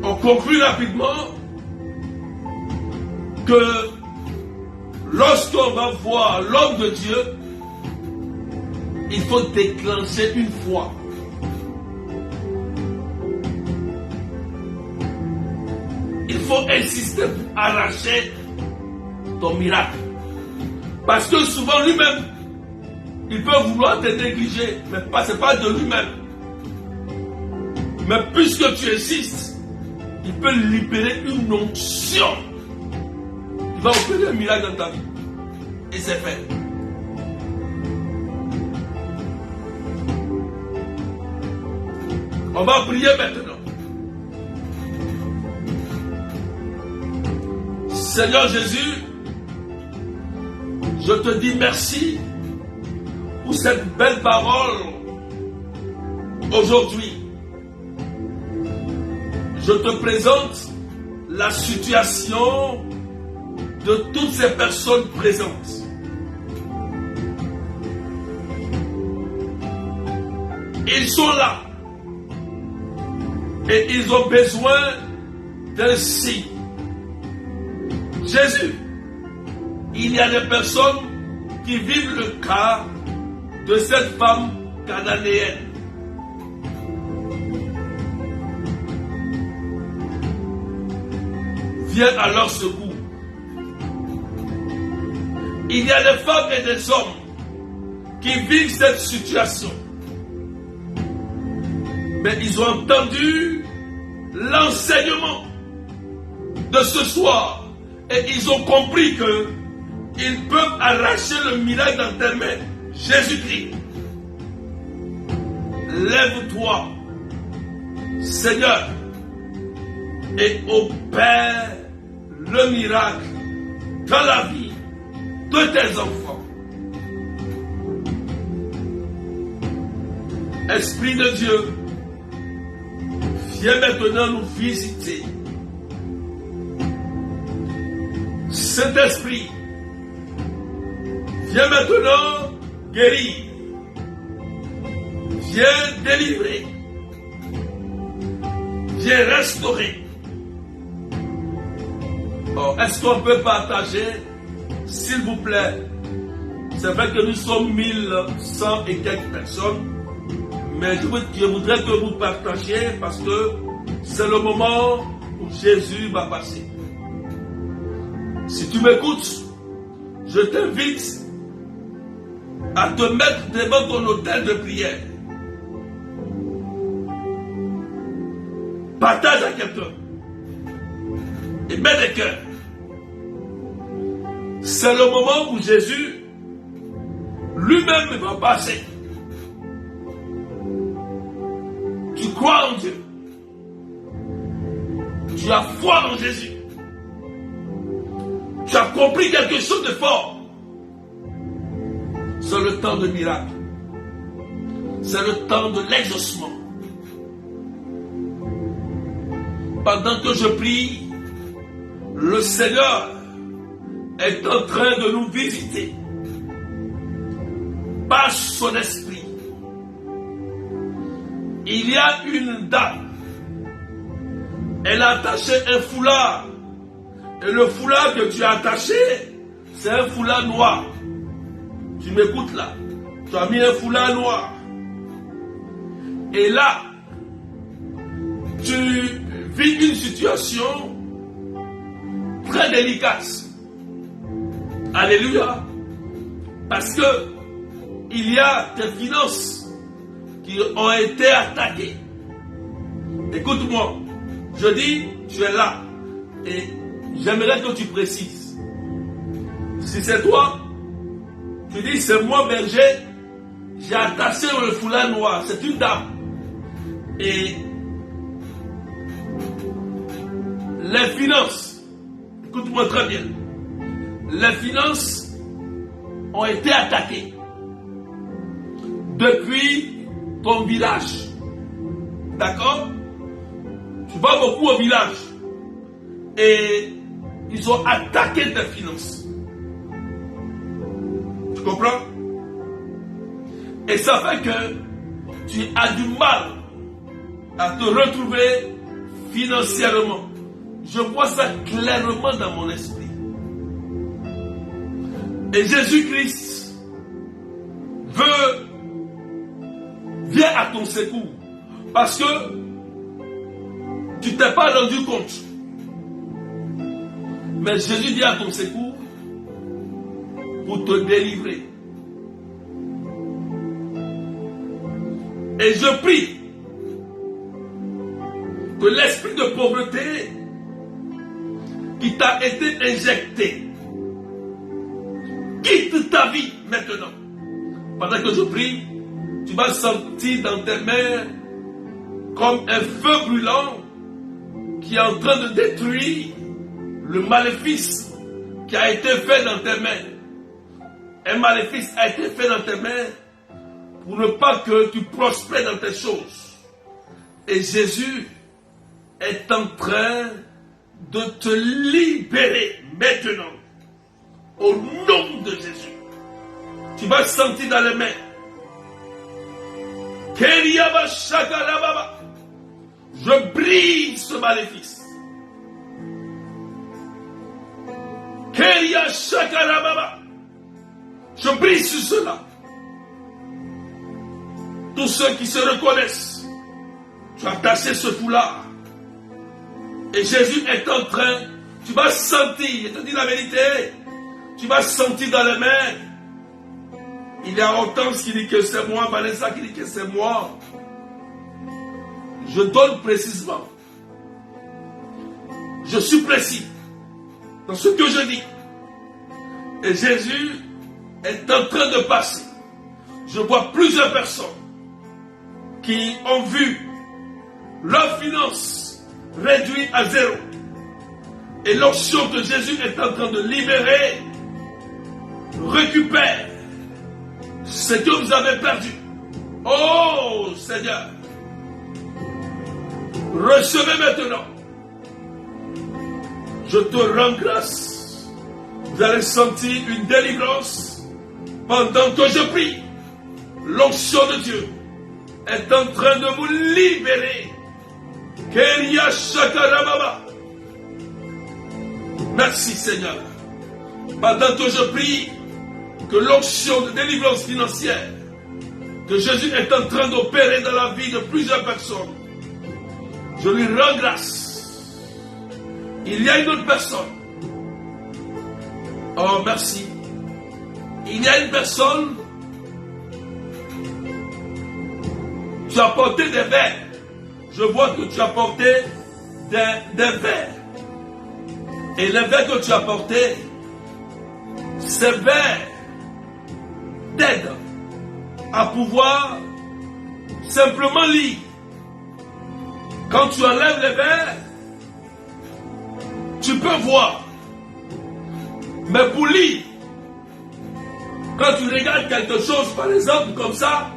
On conclut rapidement que lorsqu'on va voir l'homme de Dieu, il faut déclencher une foi. Il faut insister pour arracher ton miracle. Parce que souvent lui-même, il peut vouloir te négliger, mais ce n'est pas de lui-même. Mais puisque tu insistes, il peut libérer une onction. Il va opérer un miracle dans ta vie. Et c'est fait. On va prier maintenant. Seigneur Jésus, je te dis merci pour cette belle parole aujourd'hui. Je te présente la situation de toutes ces personnes présentes. Ils sont là et ils ont besoin d'un signe. Jésus, il y a des personnes qui vivent le cas de cette femme cananéenne. Viens à leur secours. Il y a des femmes et des hommes qui vivent cette situation. Mais ils ont entendu l'enseignement de ce soir et ils ont compris que ils peuvent arracher le miracle dans tes mains. Jésus-Christ, lève-toi, Seigneur, et opère le miracle dans la vie de tes enfants. Esprit de Dieu, viens maintenant nous visiter. Saint-Esprit, viens maintenant guérir. Viens délivrer. Viens restaurer. Oh, est-ce qu'on peut partager, s'il vous plaît? C'est vrai que nous sommes 1100 et quelques personnes, mais je voudrais que vous partagiez parce que c'est le moment où Jésus va passer. Si tu m'écoutes, je t'invite à te mettre devant ton autel de prière. Partage à quelqu'un et mets des cœurs. C'est le moment où Jésus lui-même va passer. Tu crois en Dieu. Tu as foi en Jésus. Tu as compris quelque chose de fort. C'est le temps de miracle. C'est le temps de l'exaucement. Pendant que je prie, le Seigneur est en train de nous visiter par son esprit. Il y a une dame. Elle a attaché un foulard. Et le foulard que tu as attaché, c'est un foulard noir. Tu m'écoutes là. Tu as mis un foulard noir. Et là, tu vis une situation très délicate. Alléluia. Parce que il y a tes finances qui ont été attaqués. Écoute-moi, je dis, tu es là et j'aimerais que tu précises. Si c'est toi, tu dis, c'est moi berger, j'ai attaché le foulard noir, c'est une dame. Et les finances, écoute-moi très bien, les finances ont été attaquées depuis ton village. D'accord? Tu vas beaucoup au village et ils ont attaqué tes finances. Tu comprends? Et ça fait que tu as du mal à te retrouver financièrement. Je vois ça clairement dans mon esprit. Et Jésus-Christ vient à ton secours. Parce que tu ne t'es pas rendu compte. Mais Jésus vient à ton secours pour te délivrer. Et je prie que l'esprit de pauvreté qui t'a été injecté quitte ta vie maintenant. Pendant que je prie, tu vas sentir dans tes mains comme un feu brûlant qui est en train de détruire le maléfice qui a été fait dans tes mains. Un maléfice a été fait dans tes mains pour ne pas que tu prospères dans tes choses. Et Jésus est en train de te libérer maintenant. Au nom de Jésus. Tu vas sentir dans les mains. Je brise ce maléfice. Je brise sur cela. Tous ceux qui se reconnaissent, tu as taché ce foulard. Et Jésus est en train, tu vas sentir, je te dis la vérité, tu vas sentir dans les mains. Il y a Hortense qui dit que c'est moi, Vanessa qui dit que c'est moi. Je donne précisément. Je suis précis dans ce que je dis. Et Jésus est en train de passer. Je vois plusieurs personnes qui ont vu leurs finances réduites à zéro. Et l'onction que Jésus est en train de libérer récupère ce que vous avez perdu. Oh Seigneur, recevez maintenant. Je te rends grâce. Vous allez sentir une délivrance pendant que je prie. L'onction de Dieu est en train de vous libérer. Keria Shakarababa. Merci Seigneur. Pendant que je prie, que l'onction de délivrance financière que Jésus est en train d'opérer dans la vie de plusieurs personnes, je lui rends grâce. Il y a une autre personne. Oh merci. Il y a une personne. Tu as porté des verres. Je vois que tu as porté des verres. Et les verres que tu as portés, ces verres t'aident à pouvoir simplement lire. Quand tu enlèves les verres, tu peux voir. Mais pour lire, quand tu regardes quelque chose, par exemple, comme ça,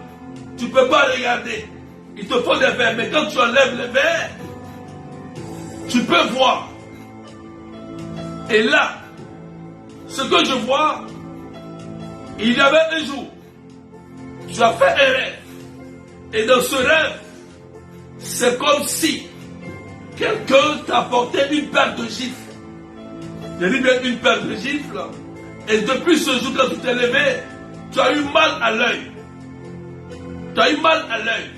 tu ne peux pas regarder. Il te faut des verres. Mais quand tu enlèves les verres, tu peux voir. Et là, ce que je vois, il y avait un jour, tu as fait un rêve. Et dans ce rêve, c'est comme si quelqu'un t'a apporté une paire de gifles. J'ai dit bien une paire de gifles. Et depuis ce jour, quand tu t'es levé, tu as eu mal à l'œil. Tu as eu mal à l'œil.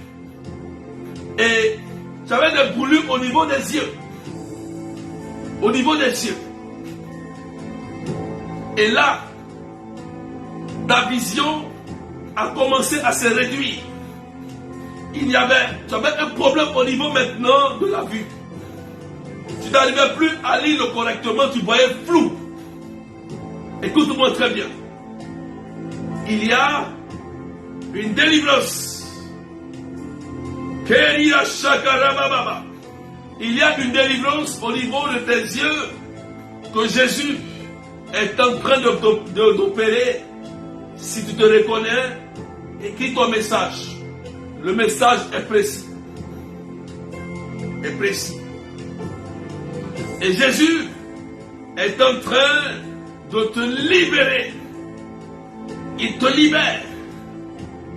Et tu avais des brûlures au niveau des yeux. Au niveau des yeux. Et là, ta vision a commencé à se réduire. tu avais un problème au niveau maintenant de la vue. Tu n'arrivais plus à lire correctement, tu voyais flou. Écoute-moi très bien. Il y a une délivrance. Il y a une délivrance au niveau de tes yeux que Jésus est en train d'opérer. Si tu te reconnais, écris ton message. Le message est précis. Est précis. Et Jésus est en train de te libérer. Il te libère.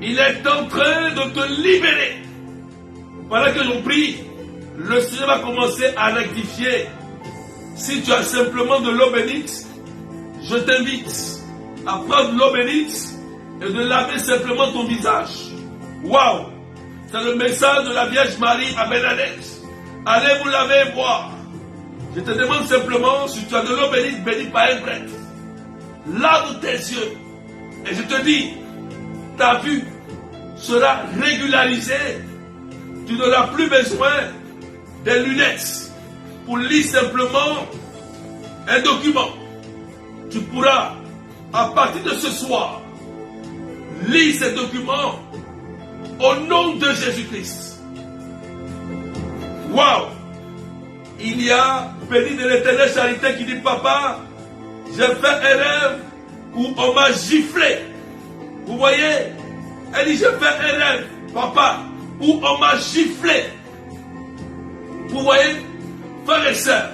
Il est en train de te libérer. Pendant que l'on prie, le Seigneur va commencer à rectifier. Si tu as simplement de l'eau bénite, je t'invite à prendre l'eau bénite et de laver simplement ton visage. Waouh! C'est le message de la Vierge Marie à Bernadette. Allez vous laver et boire. Je te demande simplement si tu as de l'eau bénite, bénie par un prêtre. Lave tes yeux. Et je te dis, ta vue sera régularisée. Tu n'auras plus besoin des lunettes pour lire simplement un document. Tu pourras, à partir de ce soir, lire ces documents au nom de Jésus-Christ. Waouh! Il y a béni de l'Éternel Charité qui dit, papa, j'ai fait un rêve où on m'a giflé. Vous voyez? Elle dit, j'ai fait un rêve, papa, où on m'a giflé. Vous voyez, frères et sœurs,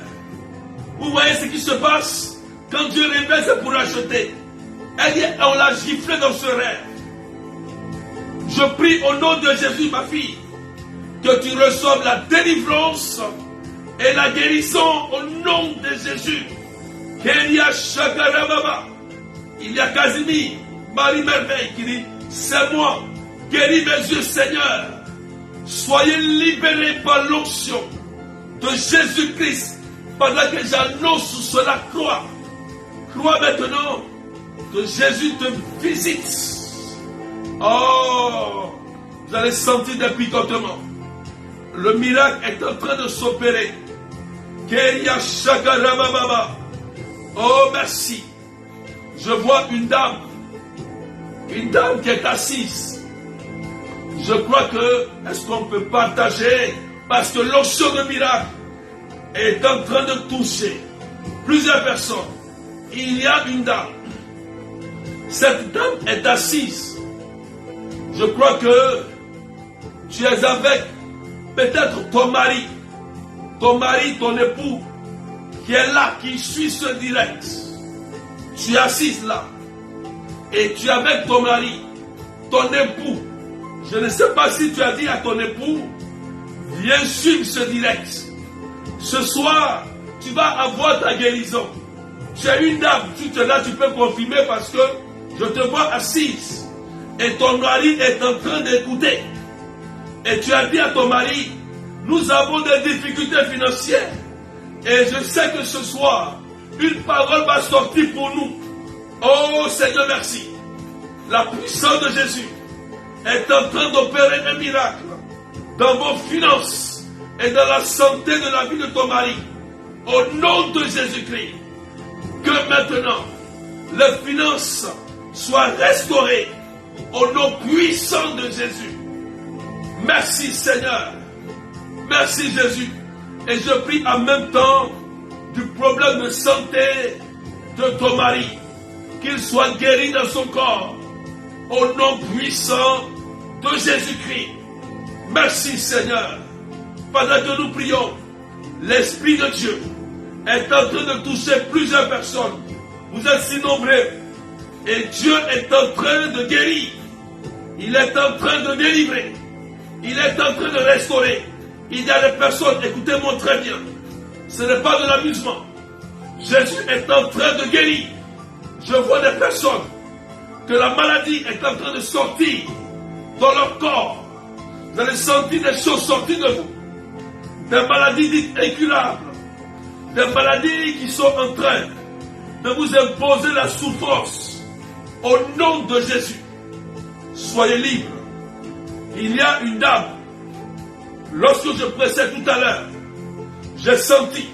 vous voyez ce qui se passe quand Dieu révèle, c'est pour acheter. Elle dit, on l'a giflé dans ce rêve. Je prie au nom de Jésus, ma fille, que tu reçoives la délivrance et la guérison au nom de Jésus. Il y a Casimir, Marie Merveille qui dit, c'est moi, guéris mes yeux Seigneur. Soyez libérés par l'onction de Jésus-Christ pendant que j'annonce sur la croix. Crois maintenant que Jésus te visite. Oh, vous allez sentir des picotements. Le miracle est en train de s'opérer. Oh, merci. Je vois une dame qui est assise. Je crois que, est-ce qu'on peut partager? Parce que l'onction de miracle est en train de toucher plusieurs personnes. Il y a une dame. Cette dame est assise. Je crois que tu es avec peut-être ton mari, ton époux, qui est là, qui suit ce direct. Tu es assise là. Et tu es avec ton mari, ton époux. Je ne sais pas si tu as dit à ton époux, viens suivre ce direct. Ce soir, tu vas avoir ta guérison. Tu es une dame, tu es là, tu peux confirmer parce que je te vois assise. Et ton mari est en train d'écouter. Et tu as dit à ton mari, nous avons des difficultés financières. Et je sais que ce soir, une parole va sortir pour nous. Oh Seigneur, merci. La puissance de Jésus est en train d'opérer un miracle dans vos finances et dans la santé de la vie de ton mari. Au nom de Jésus-Christ, que maintenant, les finances soient restaurées au nom puissant de Jésus. Merci Seigneur. Merci Jésus. Et je prie en même temps du problème de santé de ton mari. Qu'il soit guéri dans son corps. Au nom puissant de Jésus-Christ. Merci Seigneur. Pendant que nous prions, l'Esprit de Dieu est en train de toucher plusieurs personnes. Vous êtes si nombreux. Et Dieu est en train de guérir. Il est en train de délivrer. Il est en train de restaurer. Il y a des personnes, écoutez-moi très bien. Ce n'est pas de l'amusement. Jésus est en train de guérir. Je vois des personnes que la maladie est en train de sortir dans leur corps. Vous allez sentir des choses sortir de vous. Des maladies dites incurables. Des maladies qui sont en train de vous imposer la souffrance. Au nom de Jésus, soyez libres. Il y a une dame, lorsque je pressais tout à l'heure, j'ai senti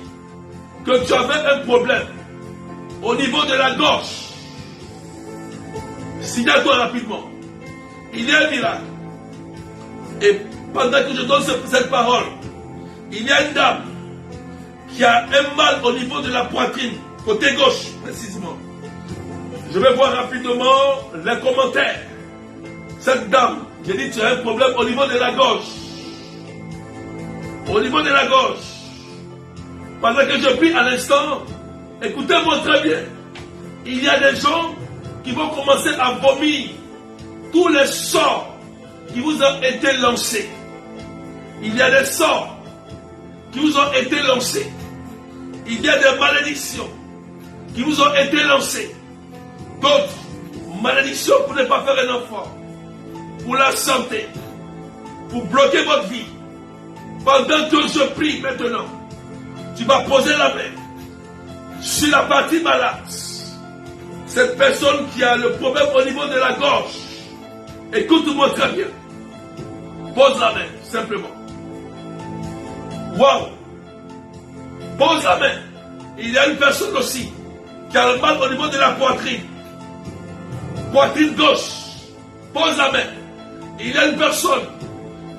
que tu avais un problème au niveau de la gorge. Signale-toi rapidement. Il y a un miracle. Et pendant que je donne cette parole, il y a une dame qui a un mal au niveau de la poitrine, côté gauche précisément. Je vais voir rapidement les commentaires. Cette dame, j'ai dit tu as un problème au niveau de la gorge. Au niveau de la gorge. Pendant que je prie à l'instant, écoutez-moi très bien. Il y a des gens qui vont commencer à vomir tous les sorts qui vous ont été lancés. Il y a des sorts qui vous ont été lancés. Il y a des malédictions qui vous ont été lancées. D'autres malédictions pour ne pas faire un enfant, pour la santé, pour bloquer votre vie. Pendant que je prie maintenant, tu vas poser la main sur la partie malade. Cette personne qui a le problème au niveau de la gorge, écoute-moi très bien. Pose la main, simplement. Waouh! Pose la main. Il y a une personne aussi qui a le mal au niveau de la poitrine. Poitrine gauche. Pose la main. Il y a une personne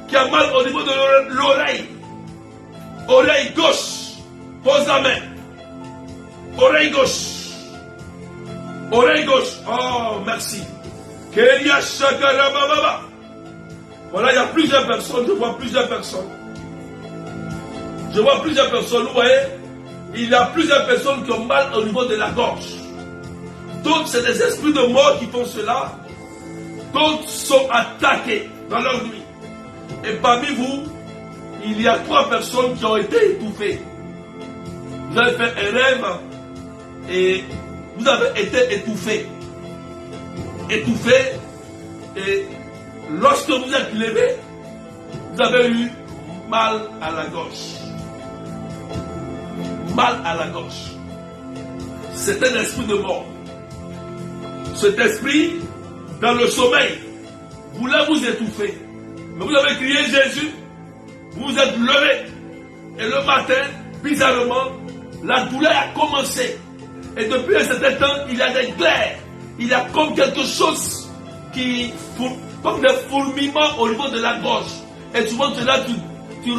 qui a mal au niveau de l'oreille. Oreille gauche. Pose la main. Oreille gauche. Oreille gauche. Oh, merci. Voilà, il y a plusieurs personnes. Je vois plusieurs personnes. Je vois plusieurs personnes. Vous voyez, il y a plusieurs personnes qui ont mal au niveau de la gorge. D'autres, c'est des esprits de mort qui font cela. D'autres sont attaqués dans leur nuit. Et parmi vous, il y a 3 personnes qui ont été étouffées. Vous avez fait un rêve et vous avez été étouffés. Étouffés. Et lorsque vous êtes levé, vous avez eu mal à la gorge. Mal à la gorge. C'est un esprit de mort. Cet esprit, dans le sommeil, voulait vous étouffer. Mais vous avez crié Jésus, vous vous êtes levé. Et le matin, bizarrement, la douleur a commencé. Et depuis un certain temps, il y a des glaires. Il y a comme quelque chose qui, comme des fourmillements au niveau de la gorge. Et souvent, tu es là, tu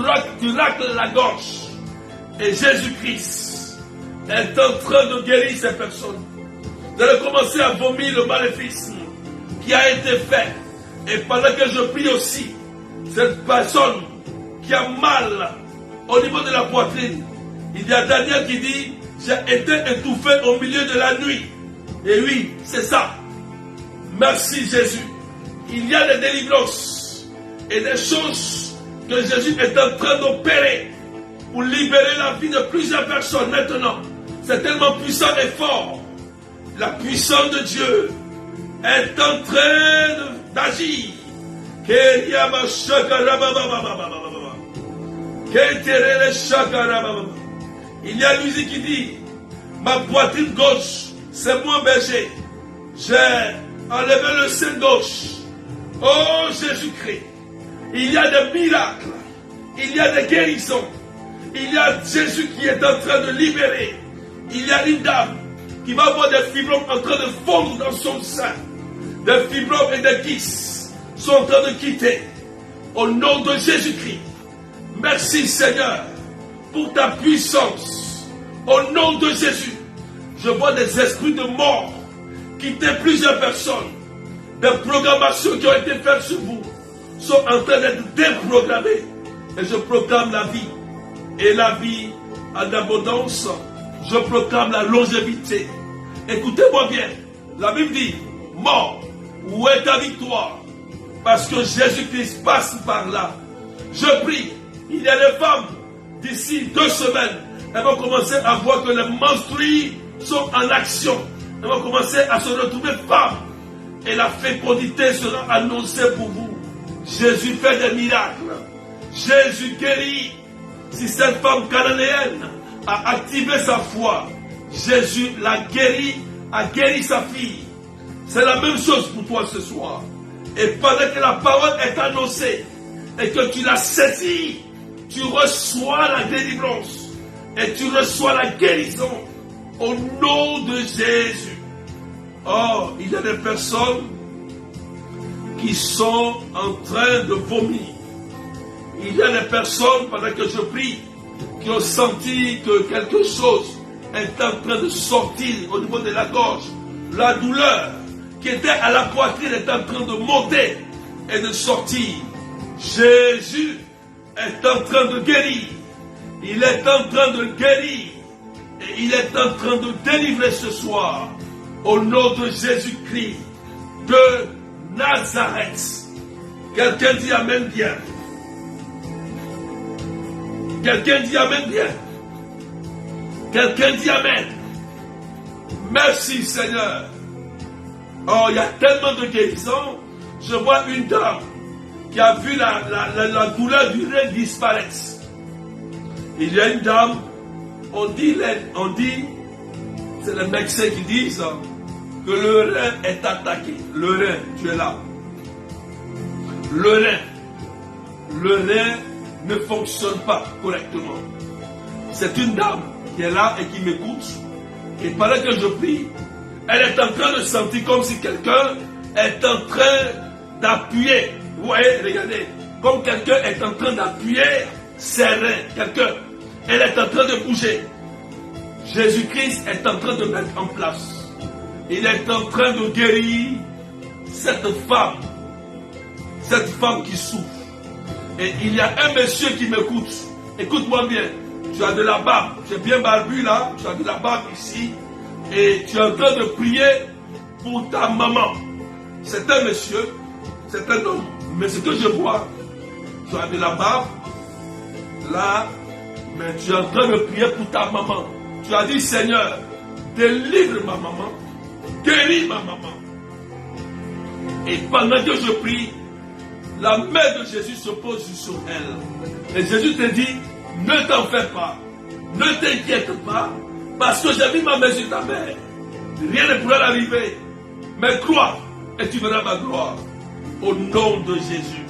racles la gorge. Et Jésus-Christ est en train de guérir ces personnes. Vous allez commencer à vomir le maléfice qui a été fait. Et pendant que je prie aussi, cette personne qui a mal au niveau de la poitrine, il y a Daniel qui dit, j'ai été étouffé au milieu de la nuit. Et oui, c'est ça. Merci Jésus. Il y a des délivrances et des choses que Jésus est en train d'opérer pour libérer la vie de plusieurs personnes maintenant. C'est tellement puissant et fort. La puissance de Dieu est en train d'agir. Il y a lui qui dit, ma poitrine gauche, c'est moins berger. J'ai enlevé le sein gauche. Oh Jésus-Christ, il y a des miracles, il y a des guérisons. Il y a Jésus qui est en train de libérer. Il y a une dame qui va avoir des fibromes en train de fondre dans son sein. Des fibromes et des kystes sont en train de quitter. Au nom de Jésus-Christ. Merci Seigneur pour ta puissance. Au nom de Jésus. Je vois des esprits de mort quitter plusieurs personnes. Des programmations qui ont été faites sur vous sont en train d'être déprogrammées. Et je proclame la vie. Et la vie en abondance. Je proclame la longévité. Écoutez-moi bien. La Bible dit, mort, où est ta victoire? Parce que Jésus-Christ passe par là. Je prie. Il y a des femmes, d'ici 2 semaines, elles vont commencer à voir que les menstrues sont en action. Elles vont commencer à se retrouver femmes. Et la fécondité sera annoncée pour vous. Jésus fait des miracles. Jésus guérit. Si cette femme cananéenne a activé sa foi, Jésus l'a guéri, a guéri sa fille. C'est la même chose pour toi ce soir. Et pendant que la parole est annoncée et que tu l'as saisie, tu reçois la délivrance et tu reçois la guérison au nom de Jésus. Oh, il y a des personnes qui sont en train de vomir. Il y a des personnes, pendant que je prie, qui ont senti que quelque chose est en train de sortir au niveau de la gorge. La douleur qui était à la poitrine est en train de monter et de sortir. Jésus est en train de guérir. Il est en train de guérir. Et il est en train de délivrer ce soir. Au nom de Jésus-Christ de Nazareth. Quelqu'un dit Amen bien. Quelqu'un dit Amen bien. Quelqu'un dit Amen. Merci Seigneur. Oh, il y a tellement de guérisons. Je vois une dame qui a vu la douleur du rein disparaître. Il y a une dame, on dit, c'est les médecins qui disent que le rein est attaqué. Le rein, tu es là. Le rein ne fonctionne pas correctement. C'est une dame qui est là et qui m'écoute. Et pendant que je prie, elle est en train de sentir comme si quelqu'un est en train d'appuyer. Vous voyez, regardez, comme quelqu'un est en train d'appuyer ses reins. Quelqu'un, elle est en train de bouger. Jésus-Christ est en train de mettre en place. Il est en train de guérir cette femme qui souffre. Et il y a un monsieur qui m'écoute. Écoute-moi bien. Tu as de la barbe. Tu es bien barbu là. Tu as de la barbe ici. Et tu es en train de prier pour ta maman. C'est un monsieur. C'est un homme. Mais ce que je vois, tu as de la barbe là. Mais tu es en train de prier pour ta maman. Tu as dit, Seigneur, délivre ma maman. Guéris ma maman. Et pendant que je prie, la main de Jésus se pose sur elle. Et Jésus te dit, ne t'en fais pas. Ne t'inquiète pas. Parce que j'ai mis ma main sur ta main. Rien ne pourra l'arriver. Mais crois et tu verras ma gloire. Au nom de Jésus.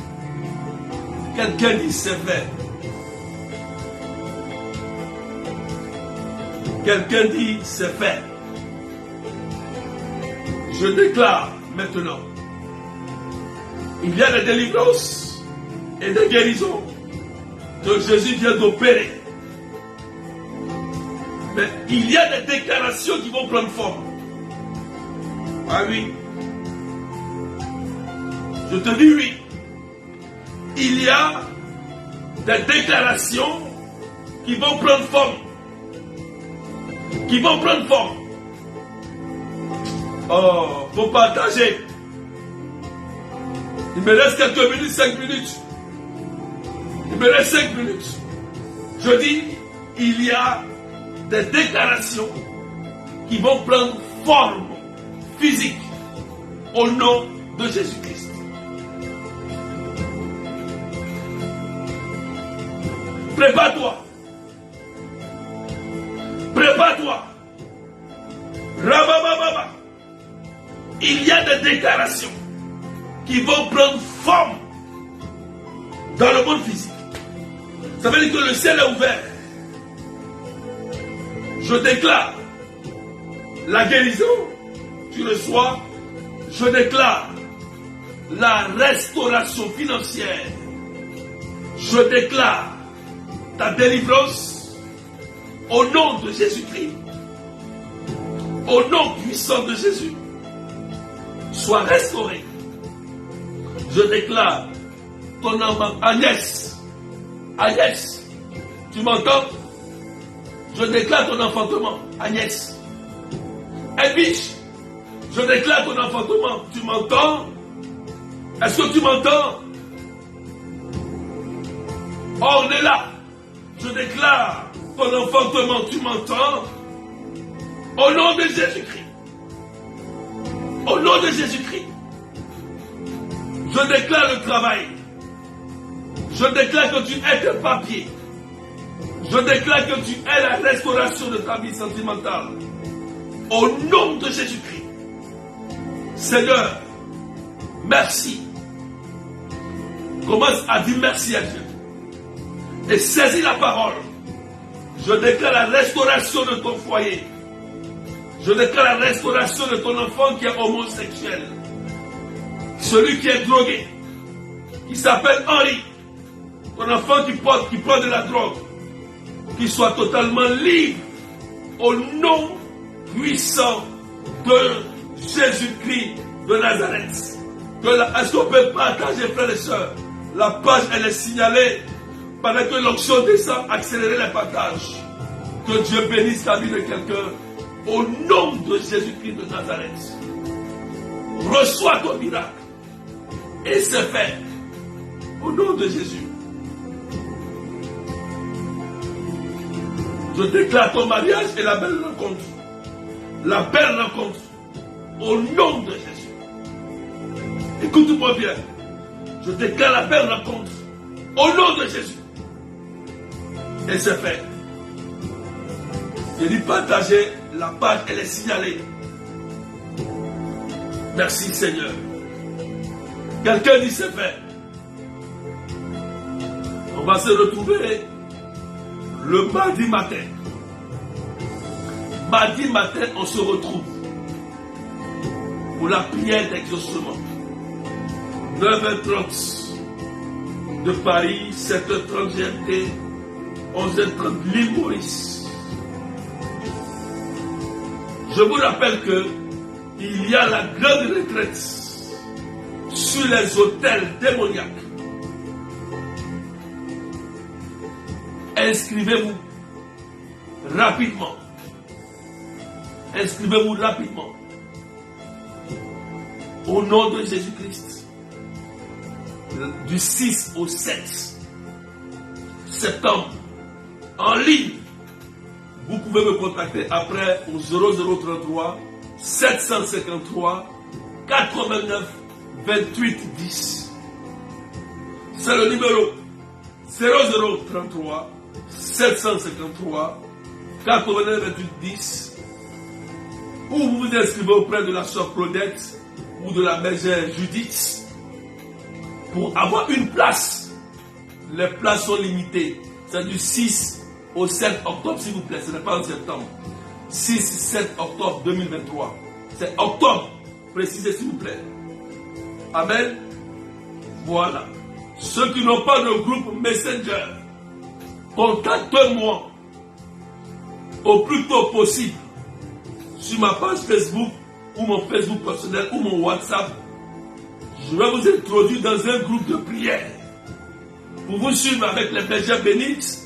Quelqu'un dit c'est fait. Quelqu'un dit c'est fait. Je déclare maintenant. Il y a des délivrances et des guérisons que Jésus vient d'opérer. Mais il y a des déclarations qui vont prendre forme. Ah oui. Je te dis oui. Il y a des déclarations qui vont prendre forme. Qui vont prendre forme. Oh, faut partager. Il me reste quelques minutes, 5 minutes. Il me reste 5 minutes. Je dis, il y a des déclarations qui vont prendre forme physique au nom de Jésus-Christ. Prépare-toi. Prépare-toi. Rabababa. Il y a des déclarations qui vont prendre forme dans le monde physique. Ça veut dire que le ciel est ouvert. Je déclare la guérison, tu reçois. Je déclare la restauration financière. Je déclare ta délivrance au nom de Jésus-Christ. Au nom puissant de Jésus. Sois restauré. Je déclare ton enfant, Agnès. Agnès, tu m'entends? Je déclare ton enfantement, Agnès. Edwige, je déclare ton enfantement. Tu m'entends? Est-ce que tu m'entends? Oh, on est là. Je déclare ton enfantement. Tu m'entends? Au nom de Jésus-Christ. Au nom de Jésus-Christ. Je déclare le travail. Je déclare que tu aies tes papiers. Je déclare que tu aies la restauration de ta vie sentimentale. Au nom de Jésus-Christ. Seigneur, merci Commence à dire merci à Dieu. Et saisis la parole. Je déclare la restauration de ton foyer. Je déclare la restauration de ton enfant qui est homosexuel. Celui qui est drogué, qui s'appelle Henri. Ton enfant qui prend de la drogue. Qu'il soit totalement libre au nom puissant de Jésus-Christ de Nazareth. Est-ce qu'on peut partager, frères et sœurs? La page, elle est signalée. Pendant que l'onction descend, accélérez les partages. Que Dieu bénisse la vie de quelqu'un. Au nom de Jésus-Christ de Nazareth. Reçois ton miracle. Et c'est fait. Au nom de Jésus. Je déclare ton mariage et la belle rencontre. La belle rencontre. Au nom de Jésus. Écoute-moi bien. Je déclare la belle rencontre. Au nom de Jésus. Et c'est fait. J'ai dit partager, la page, elle est signalée. Merci Seigneur. Quelqu'un dit c'est fait. On va se retrouver le mardi matin. Mardi matin, on se retrouve pour la prière d'exaucement. 9h30 de Paris, 7h30 GMT, 11h30 l'île Maurice. Je vous rappelle que il y a la grande retraite sur les hôtels démoniaques. Inscrivez-vous rapidement. Inscrivez-vous rapidement. Au nom de Jésus-Christ. Du 6 au 7 septembre. En ligne. Vous pouvez me contacter après au 0033 753 89 28 10. C'est le numéro 0033 753 89 28 10. Ou vous vous inscrivez auprès de la sœur Claudette ou de la bergère Judith pour avoir une place. Les places sont limitées. C'est du 6 au 7 octobre, s'il vous plaît. Ce n'est pas en septembre. 6-7 octobre 2023. C'est octobre. Précisez, s'il vous plaît. Amen. Voilà. Ceux qui n'ont pas de groupe Messenger, contactez-moi au plus tôt possible sur ma page Facebook ou mon Facebook personnel ou mon WhatsApp. Je vais vous introduire dans un groupe de prière pour vous suivre avec les bergères bénites,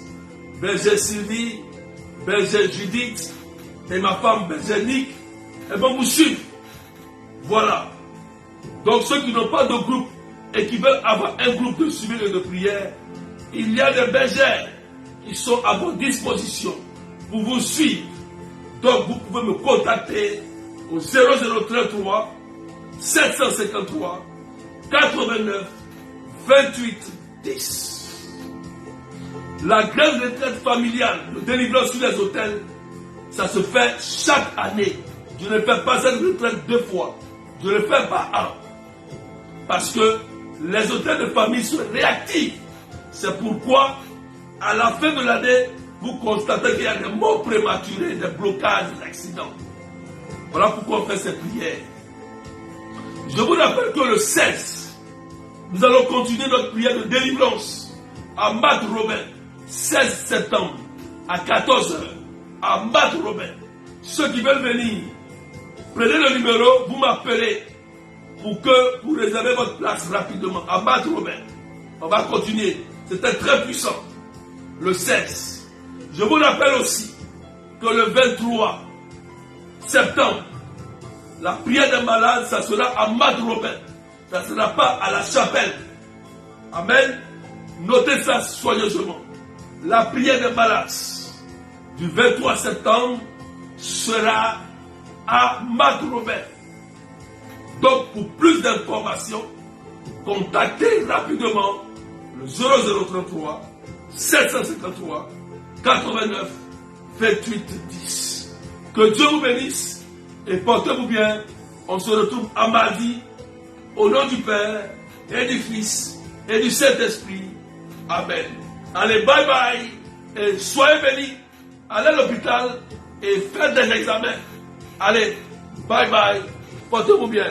bergère Sylvie, bergère Judith et ma femme bergère Nick. Elles vont vous suivre. Voilà. Donc ceux qui n'ont pas de groupe et qui veulent avoir un groupe de suivi et de prière, il y a des bergères qui sont à votre disposition pour vous suivre. Donc vous pouvez me contacter au 0033 753 89 28 10. La grande retraite familiale de délivrance sur les hôtels, ça se fait chaque année. Je ne fais pas cette retraite 2 fois. Je ne le fais pas 1. Parce que les hôtels de famille sont réactifs. C'est pourquoi, à la fin de l'année, vous constatez qu'il y a des morts prématurés, des blocages, des accidents. Voilà pourquoi on fait ces prières. Je vous rappelle que le 16, nous allons continuer notre prière de délivrance à Matt Robin, 16 septembre, à 14h, à Matt Robin. Ceux qui veulent venir, prenez le numéro, vous m'appelez pour réserver votre place rapidement à Matt Robin. On va continuer. C'était très puissant. Le 16. Je vous rappelle aussi que le 23 septembre, la prière des malades, ça sera à Matt Robin. Ça ne sera pas à la chapelle. Amen. Notez ça soigneusement. La prière des malades du 23 septembre sera à Matt Robin. Donc, pour plus d'informations, contactez rapidement le 0033 753 89 28 10. Que Dieu vous bénisse et portez-vous bien. On se retrouve à mardi au nom du Père et du Fils et du Saint-Esprit. Amen. Allez, bye bye et soyez bénis. Allez à l'hôpital et faites des examens. Allez, bye bye. Portez-vous bien.